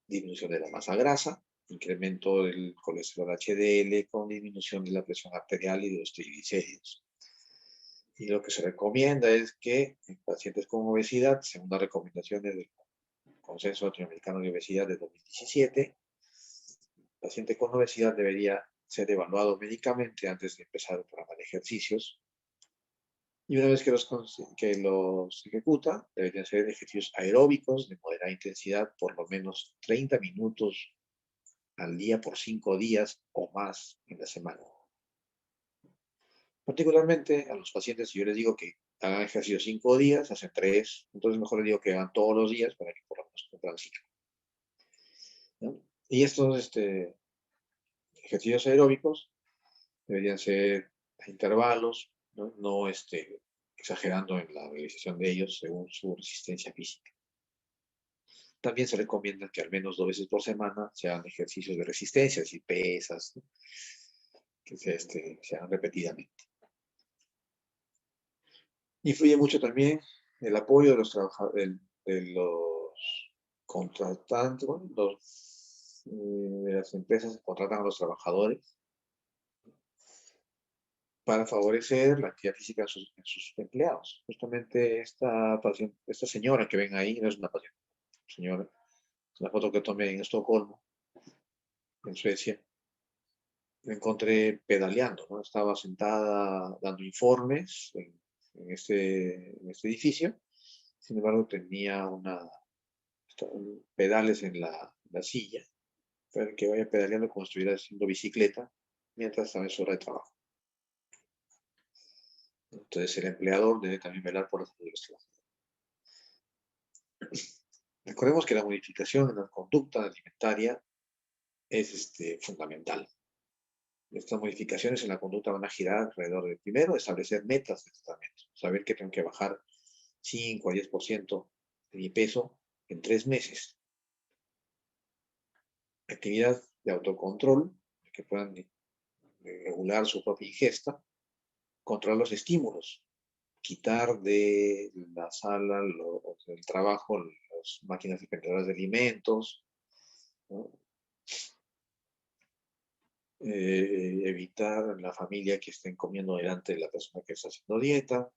disminución de la masa grasa, incremento del colesterol HDL, con disminución de la presión arterial y de los triglicéridos. Y lo que se recomienda es que en pacientes con obesidad, según las recomendaciones del Consenso Latinoamericano de Obesidad de 2017, el paciente con obesidad debería ser evaluado médicamente antes de empezar el programa de ejercicios. Y una vez que los ejecuta, deberían ser ejercicios aeróbicos de moderada intensidad, por lo menos 30 minutos al día por 5 días o más en la semana. Particularmente a los pacientes, yo les digo que hagan ejercicio 5 días, hacen 3, entonces mejor les digo que hagan todos los días para que por lo menos cumplan el ciclo, ¿no? Y estos ejercicios aeróbicos deberían ser a intervalos, no exagerando en la realización de ellos según su resistencia física. También se recomienda que al menos 2 veces por semana se hagan ejercicios de resistencia, es decir, pesas, ¿no? Que se hagan repetidamente. Influye mucho también el apoyo de los trabajadores, de los contratantes, bueno, de las empresas que contratan a los trabajadores para favorecer la actividad física en sus empleados. Justamente esta señora que ven ahí no es una paciente, señora, es una foto que tomé en Estocolmo, en Suecia. Me encontré pedaleando, ¿no? Estaba sentada dando informes en este edificio. Sin embargo, tenía pedales en la silla para que vaya pedaleando como si estuviera haciendo bicicleta mientras estaba en su hora de trabajo. Entonces, el empleador debe también velar por la salud de los trabajadores. Recordemos que la modificación en la conducta alimentaria es fundamental. Estas modificaciones en la conducta van a girar alrededor de, primero, establecer metas de tratamiento. Saber que tengo que bajar 5 a 10% de mi peso en 3 meses. Actividad de autocontrol, que puedan regular su propia ingesta. Controlar los estímulos. Quitar de la sala, del trabajo, las máquinas expendedoras de alimentos, ¿no? Evitar en la familia que estén comiendo delante de la persona que está haciendo dieta,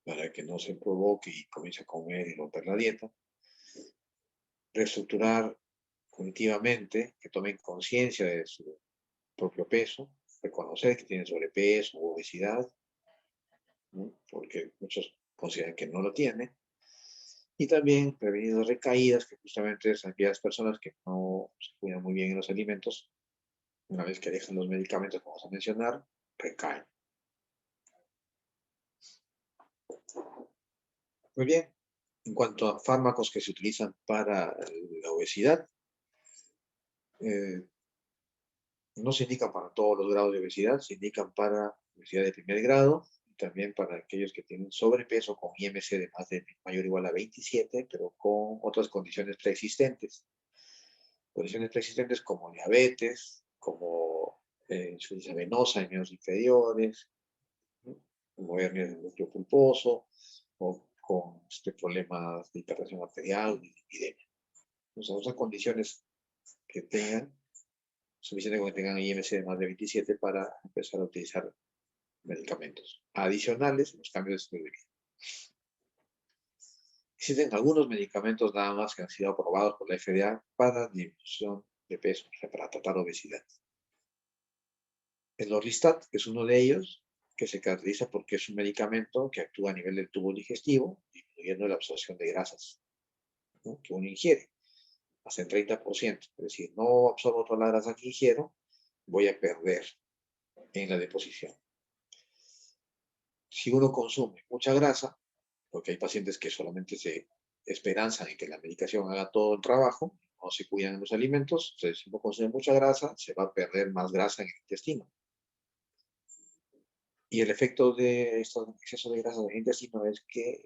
para que no se provoque y comience a comer y romper la dieta. reestructurar cognitivamente, que tomen conciencia de su propio peso, reconocer que tienen sobrepeso u obesidad, ¿no? Porque muchos consideran que no lo tienen, y también prevenir las recaídas, que justamente es aquellas personas que no se cuidan muy bien en los alimentos, una vez que dejan los medicamentos, como vamos a mencionar, recaen. Muy bien, en cuanto a fármacos que se utilizan para la obesidad, no se indican para todos los grados de obesidad, se indican para obesidad de primer grado, y también para aquellos que tienen sobrepeso con IMC de mayor o igual a 27, pero con otras condiciones preexistentes. Condiciones preexistentes como diabetes, como insuficiencia venosa en miembros inferiores, ¿no? Como hernia del núcleo pulposo, o con problemas de hipertensión arterial y lipidemia. Entonces, esas condiciones que tengan, suficiente con que tengan IMC de más de 27 para empezar a utilizar medicamentos adicionales en los cambios de estilo de vida. Existen algunos medicamentos nada más que han sido aprobados por la FDA para disminución de peso, o sea, para tratar obesidad. El Orlistat es uno de ellos, que se caracteriza porque es un medicamento que actúa a nivel del tubo digestivo, disminuyendo la absorción de grasas, ¿no?, que uno ingiere, hasta el 30%. Es decir, no absorbo toda la grasa que ingiero, voy a perder en la deposición. Si uno consume mucha grasa, porque hay pacientes que solamente se esperanzan en que la medicación haga todo el trabajo, no se cuidan en los alimentos, entonces si uno consume mucha grasa, se va a perder más grasa en el intestino. Y el efecto de este exceso de grasa en el intestino es que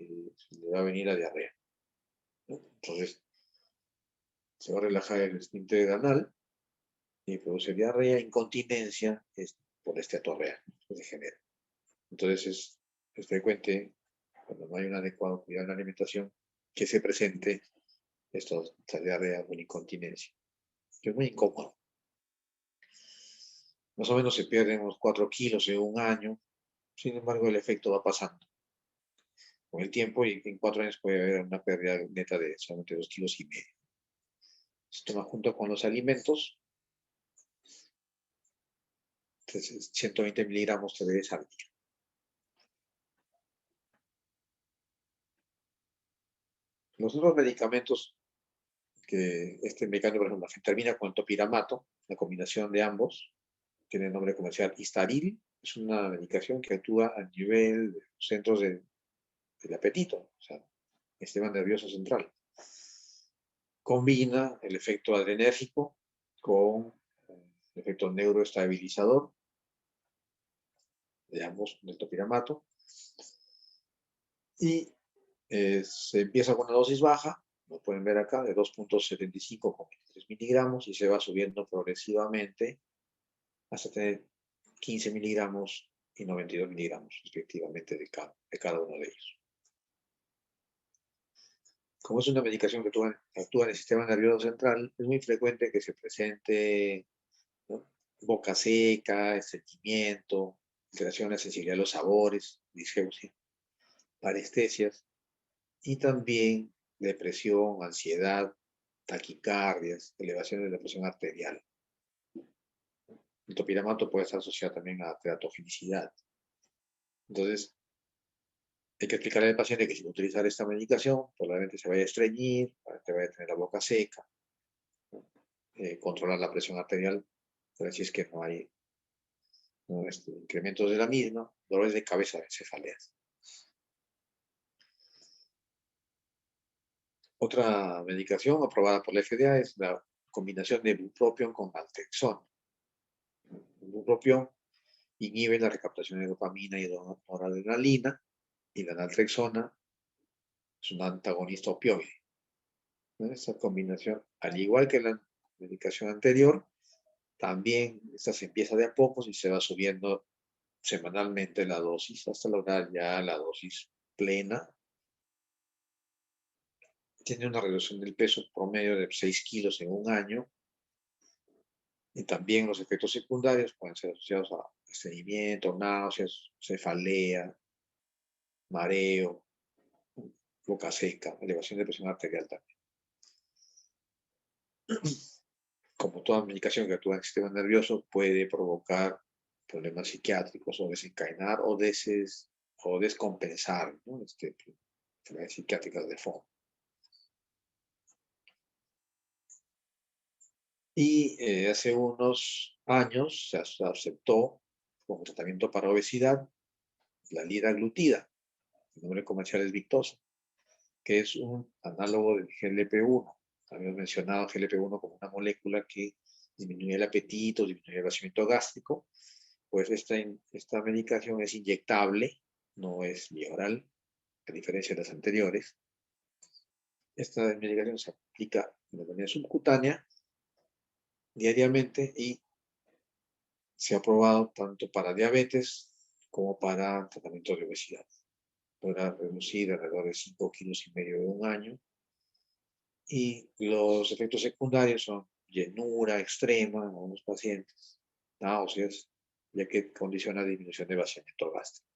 le va a venir la diarrea, ¿no? Entonces, se va a relajar el esfínter anal y produce diarrea, incontinencia, por esteatorrea que se genera. Entonces, es frecuente, cuando no hay un adecuado cuidado en la alimentación, que se presente esta diarrea o incontinencia, que es muy incómodo. Más o menos se pierden unos 4 kilos en un año, sin embargo el efecto va pasando con el tiempo y en 4 años puede haber una pérdida neta de solamente 2,5 kilos. Se toma junto con los alimentos, entonces 120 miligramos te debes al día. Los otros medicamentos, que este medicamento, por ejemplo, termina con el topiramato, la combinación de ambos, tiene el nombre comercial Istaril, es una medicación que actúa a nivel de los centros del apetito, o sea, el sistema nervioso central. Combina el efecto adrenérgico con el efecto neuroestabilizador de ambos, del topiramato, y se empieza con una dosis baja, lo pueden ver acá, de 2,75 con 23 miligramos, y se va subiendo progresivamente hasta tener 15 miligramos y 92 miligramos, respectivamente, de cada uno de ellos. Como es una medicación que actúa en el sistema nervioso central, es muy frecuente que se presente, ¿no?, boca seca, estreñimiento, alteración de la sensibilidad a los sabores, disgeusia, parestesias, y también depresión, ansiedad, taquicardias, elevación de la presión arterial. El topiramato puede estar asociado también a teratogenicidad. Entonces, hay que explicarle al paciente que si va a utilizar esta medicación, probablemente se vaya a estreñir, probablemente vaya a tener la boca seca, ¿no? Controlar la presión arterial, para si es que no hay incrementos de la misma, dolores de cabeza, cefaleas. Otra medicación aprobada por la FDA es la combinación de bupropión con naltrexona. El bupropión inhibe la recaptación de dopamina y noradrenalina, y la naltrexona es un antagonista opioide. Esta combinación, al igual que la medicación anterior, también esta se empieza de a pocos y se va subiendo semanalmente la dosis hasta lograr ya la dosis plena. Tiene una reducción del peso promedio de 6 kilos en un año, y también los efectos secundarios pueden ser asociados a estreñimiento, náuseas, cefalea, mareo, boca seca, elevación de presión arterial también. como toda medicación que actúa en el sistema nervioso, puede provocar problemas psiquiátricos o desencadenar o descompensar, ¿no? Enfermedades psiquiátricas de fondo. Y hace unos años se aceptó como tratamiento para obesidad la liraglutida, el nombre comercial es Victoza, que es un análogo del GLP-1. Habíamos mencionado GLP-1 como una molécula que disminuye el apetito, disminuye el vaciamiento gástrico. Pues esta medicación es inyectable, no es vía oral, a diferencia de las anteriores. Esta medicación se aplica de manera subcutánea diariamente y se ha probado tanto para diabetes como para tratamiento de obesidad. Logra reducir alrededor de 5,5 kilos en un año. Y los efectos secundarios son llenura extrema en algunos pacientes, náuseas, ya que condiciona disminución de vaciamiento gástrico.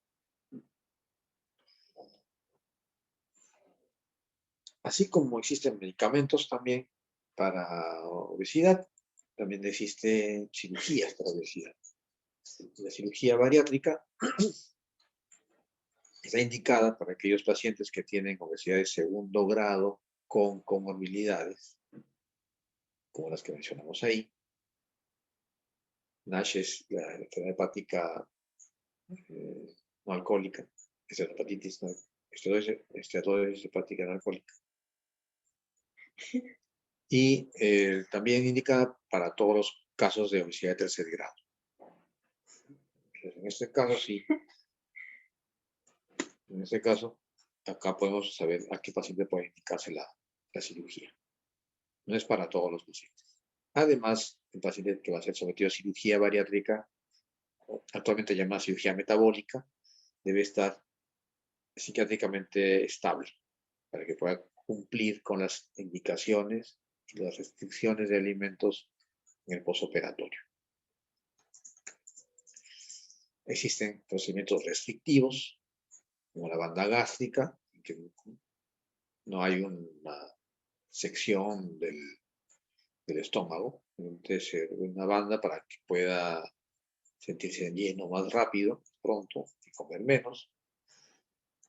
Así como existen medicamentos también para obesidad, también existen cirugías para obesidad. La cirugía bariátrica está indicada para aquellos pacientes que tienen obesidad de segundo grado con comorbilidades, como las que mencionamos ahí. NASH es la enfermedad hepática no alcohólica, esteatohepatitis, esteatosis hepática no alcohólica. Y también indicada para todos los casos de obesidad de tercer grado. En este caso, sí. En este caso, acá podemos saber a qué paciente puede indicarse la cirugía. No es para todos los pacientes. Además, el paciente que va a ser sometido a cirugía bariátrica, actualmente llamada cirugía metabólica, debe estar psiquiátricamente estable para que pueda cumplir con las indicaciones y las restricciones de alimentos en el postoperatorio. Existen procedimientos restrictivos, como la banda gástrica, que no hay una sección del estómago, debe ser una banda para que pueda sentirse lleno más rápido, pronto, y comer menos.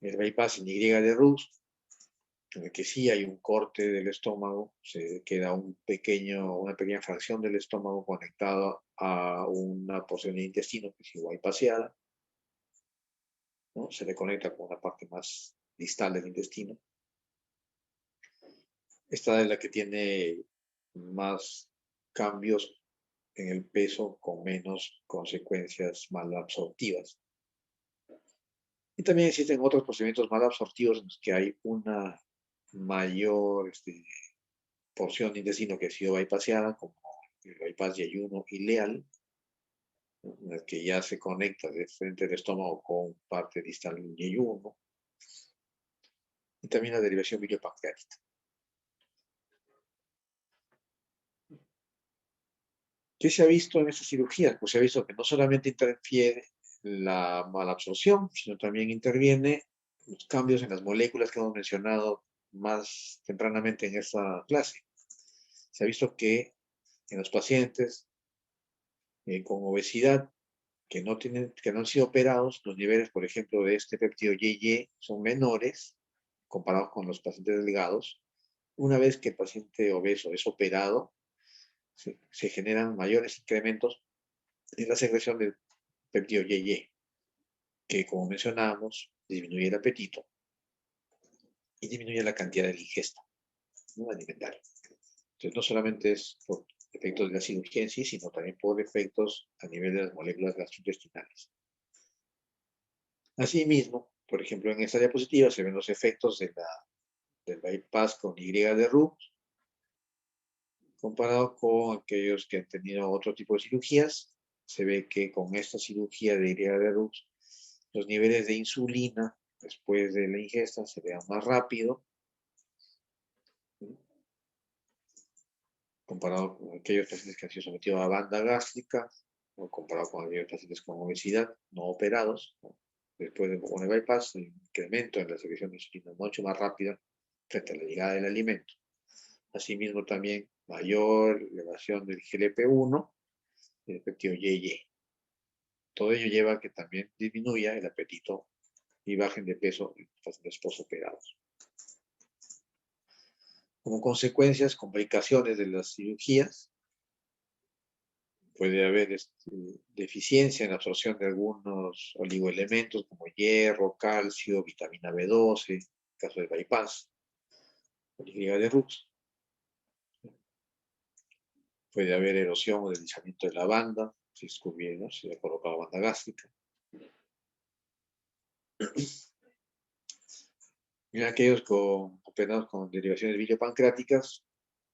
El bypass en Y de Rux, en el que sí hay un corte del estómago, se queda una pequeña fracción del estómago conectada a una porción del intestino que es bypasseada, ¿no? Se le conecta con una parte más distal del intestino. Esta es la que tiene más cambios en el peso con menos consecuencias malabsortivas. Y también existen otros procedimientos malabsortivos en los que hay una mayor porción de intestino que ha sido bypasseada, como el bypass de ayuno ileal, en el que ya se conecta de frente del estómago con parte distal del yeyuno, y también la derivación biliopancreática. ¿Qué se ha visto en estas cirugías? Pues se ha visto que no solamente interfiere la malabsorción, sino también interviene los cambios en las moléculas que hemos mencionado más tempranamente en esta clase. Se ha visto que en los pacientes con obesidad que no han sido operados, los niveles, por ejemplo, de este péptido YY son menores comparados con los pacientes delgados. Una vez que el paciente obeso es operado, se generan mayores incrementos en la secreción del péptido YY, que, como mencionábamos, disminuye el apetito y disminuye la cantidad de la ingesta, ¿no?, alimentaria. Entonces, no solamente es por efectos de la cirugía en sí, sino también por efectos a nivel de las moléculas gastrointestinales. Asimismo, por ejemplo, en esta diapositiva se ven los efectos del bypass con Y de Rux, comparado con aquellos que han tenido otro tipo de cirugías. Se ve que con esta cirugía de Y de Rux, los niveles de insulina después de la ingesta se vean más rápido, comparado con aquellos pacientes que han sido sometidos a banda gástrica, o comparado con aquellos pacientes con obesidad no operados, ¿no? Después de un bypass, el incremento en la secreción de insulina es mucho más rápido frente a la llegada del alimento. Asimismo también mayor elevación del GLP-1 y el péptido YY. Todo ello lleva a que también disminuya el apetito y bajen de peso en los pacientes posoperados. Como consecuencias, complicaciones de las cirugías, puede haber deficiencia en la absorción de algunos oligoelementos como hierro, calcio, vitamina B12, en caso de bypass, política de Rux. Puede haber erosión o deslizamiento de la banda, si descubriera, ¿no? Si le ha colocado banda gástrica. En aquellos operados con derivaciones biliopancreáticas,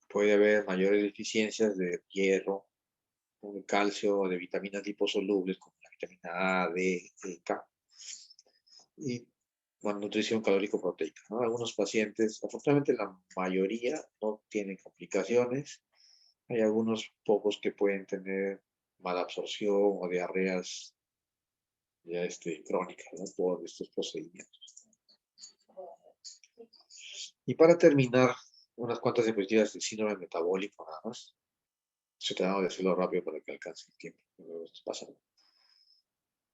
puede haber mayores deficiencias de hierro, de calcio o de vitaminas liposolubles como la vitamina A, D, E, K. Y malnutrición calórico-proteica, ¿no? Algunos pacientes, afortunadamente la mayoría no tienen complicaciones. Hay algunos pocos que pueden tener mala absorción o diarreas ya crónicas, ¿no? Por estos procedimientos. Y para terminar, unas cuantas diapositivas del síndrome metabólico nada más. Estoy tratando de hacerlo rápido para que alcance el tiempo.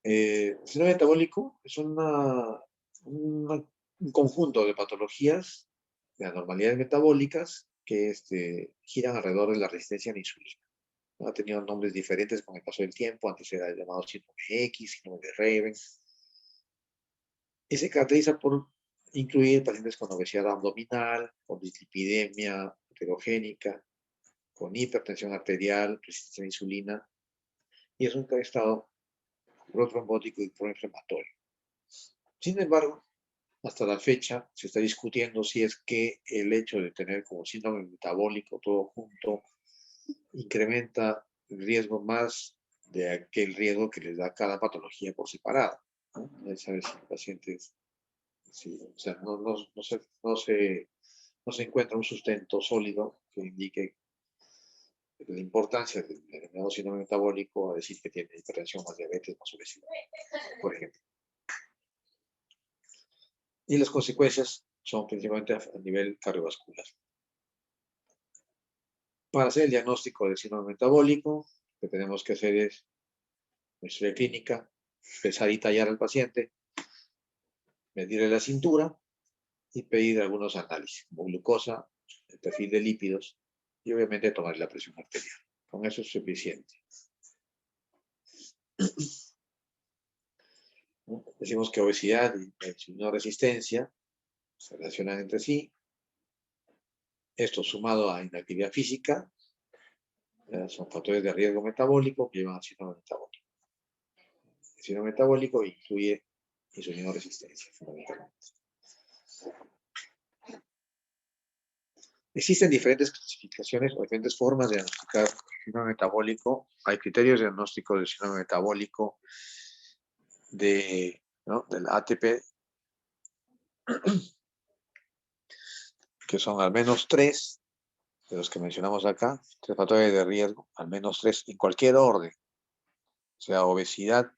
El síndrome metabólico es un conjunto de patologías, de anormalidades metabólicas que giran alrededor de la resistencia a la insulina. Ha tenido nombres diferentes con el paso del tiempo. Antes era llamado síndrome X, síndrome de Raven. Y se caracteriza por incluir pacientes con obesidad abdominal, con dislipidemia heterogénica, con hipertensión arterial, resistencia a la insulina, y es un estado protrombótico y proinflamatorio. Sin embargo, hasta la fecha se está discutiendo si es que el hecho de tener como síndrome metabólico todo junto incrementa el riesgo más de aquel riesgo que les da cada patología por separado, ¿no? No sabe si el paciente o sea, no se encuentra un sustento sólido que indique la importancia del denominado síndrome metabólico a decir que tiene hipertensión, más diabetes, más obesidad, por ejemplo. Y las consecuencias son principalmente a nivel cardiovascular. Para hacer el diagnóstico del síndrome metabólico, lo que tenemos que hacer es una historia clínica, pesar y tallar al paciente, medirle la cintura y pedir algunos análisis, como glucosa, el perfil de lípidos y obviamente tomar la presión arterial. Con eso es suficiente. Decimos que obesidad y insulinoresistencia se relacionan entre sí. Esto sumado a inactividad física son factores de riesgo metabólico que llevan al síndrome metabólico. El síndrome metabólico incluye insulinoresistencia, fundamentalmente. Existen diferentes clasificaciones o diferentes formas de diagnosticar el síndrome metabólico. Hay criterios de diagnóstico del síndrome metabólico del ATP, que son al menos 3 de los que mencionamos acá, 3 factores de riesgo, al menos 3 en cualquier orden. O sea, obesidad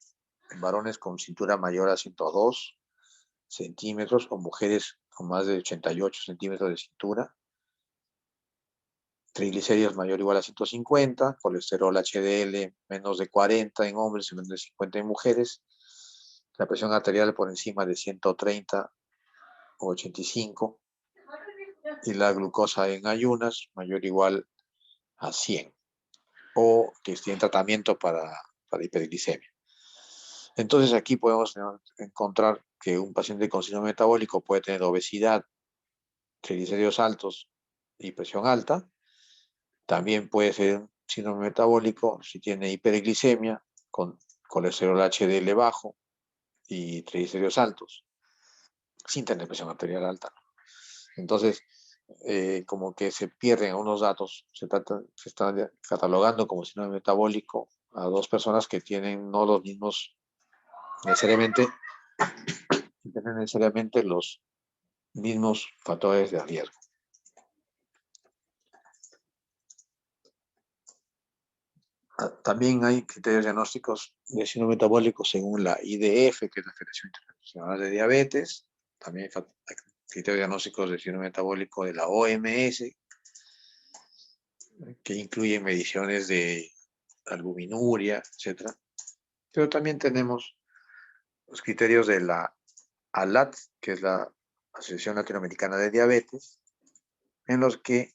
en varones con cintura mayor a 102 centímetros o mujeres con más de 88 centímetros de cintura, triglicéridos mayor o igual a 150, colesterol HDL menos de 40 en hombres y menos de 50 en mujeres, la presión arterial por encima de 130 o 85 y la glucosa en ayunas mayor o igual a 100 o que esté en tratamiento para hiperglicemia. Entonces aquí podemos encontrar que un paciente con síndrome metabólico puede tener obesidad, triglicéridos altos y presión alta. También puede ser un síndrome metabólico si tiene hiperglicemia con colesterol HDL bajo y triglicéridos altos, sin tener presión arterial alta. Entonces, como que se pierden unos datos, se está catalogando como síndrome metabólico a 2 personas que tienen no los mismos necesariamente los mismos factores de riesgo. También hay criterios diagnósticos de síndrome metabólico según la IDF, que es la Federación Internacional de Diabetes. También hay criterios diagnósticos de síndrome metabólico de la OMS, que incluyen mediciones de albuminuria, etcétera. Pero también tenemos los criterios de la ALAT, que es la Asociación Latinoamericana de Diabetes, en los que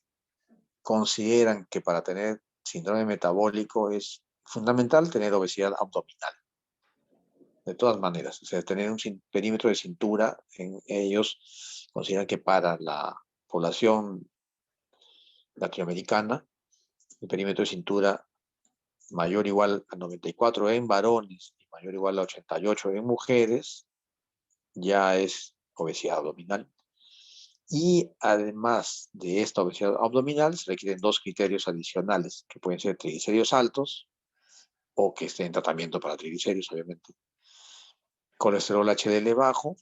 consideran que para tener síndrome metabólico es fundamental tener obesidad abdominal. De todas maneras, o sea, tener un perímetro de cintura, en ellos consideran que para la población latinoamericana, el perímetro de cintura mayor o igual a 94 en varones y mayor o igual a 88 en mujeres, ya es obesidad abdominal. Y además de esta obesidad abdominal, se requieren dos criterios adicionales, que pueden ser triglicéridos altos o que estén en tratamiento para triglicéridos, obviamente. Colesterol HDL bajo,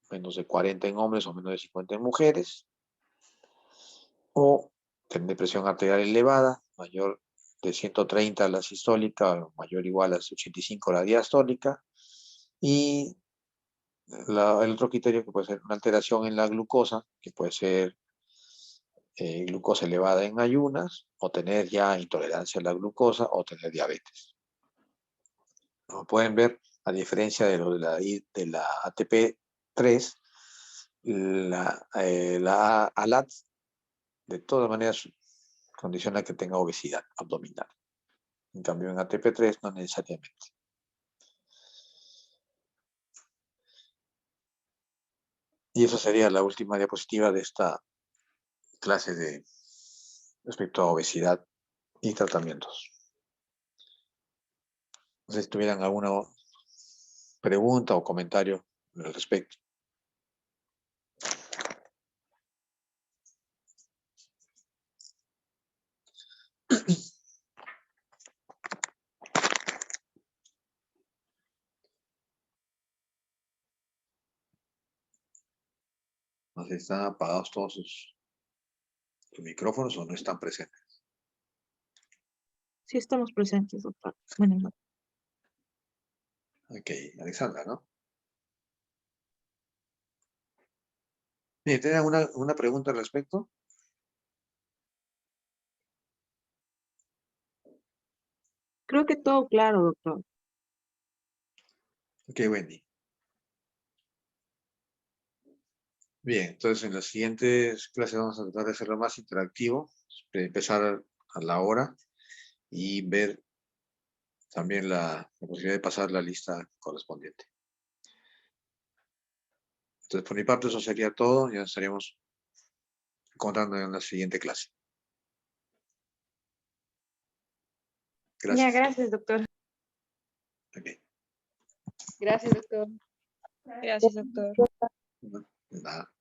menos de 40 en hombres o menos de 50 en mujeres. O tener presión arterial elevada, mayor de 130 la sistólica, mayor o igual a 85 la diastólica. Y el otro criterio que puede ser una alteración en la glucosa, que puede ser glucosa elevada en ayunas, o tener ya intolerancia a la glucosa, o tener diabetes. Como pueden ver, a diferencia de lo de la ATP3, la ALAT, de todas maneras, condiciona que tenga obesidad abdominal. En cambio, en ATP3 no necesariamente. Y eso sería la última diapositiva de esta clase respecto a obesidad y tratamientos. No sé si tuvieran alguna pregunta o comentario al respecto. No sé si están apagados todos sus micrófonos o no están presentes. Sí estamos presentes, doctor. Bueno, no. Ok, Alexandra, ¿no? Bien, ¿tienen alguna pregunta al respecto? Creo que todo claro, doctor. Ok, Wendy. Bien, entonces en las siguientes clases vamos a tratar de hacerlo más interactivo, de empezar a la hora y ver también la posibilidad de pasar la lista correspondiente. Entonces, por mi parte, eso sería todo. Ya estaríamos encontrando en la siguiente clase. Ya, Gracias. gracias, doctor. Ok. Gracias, doctor. Gracias, doctor. No, de nada.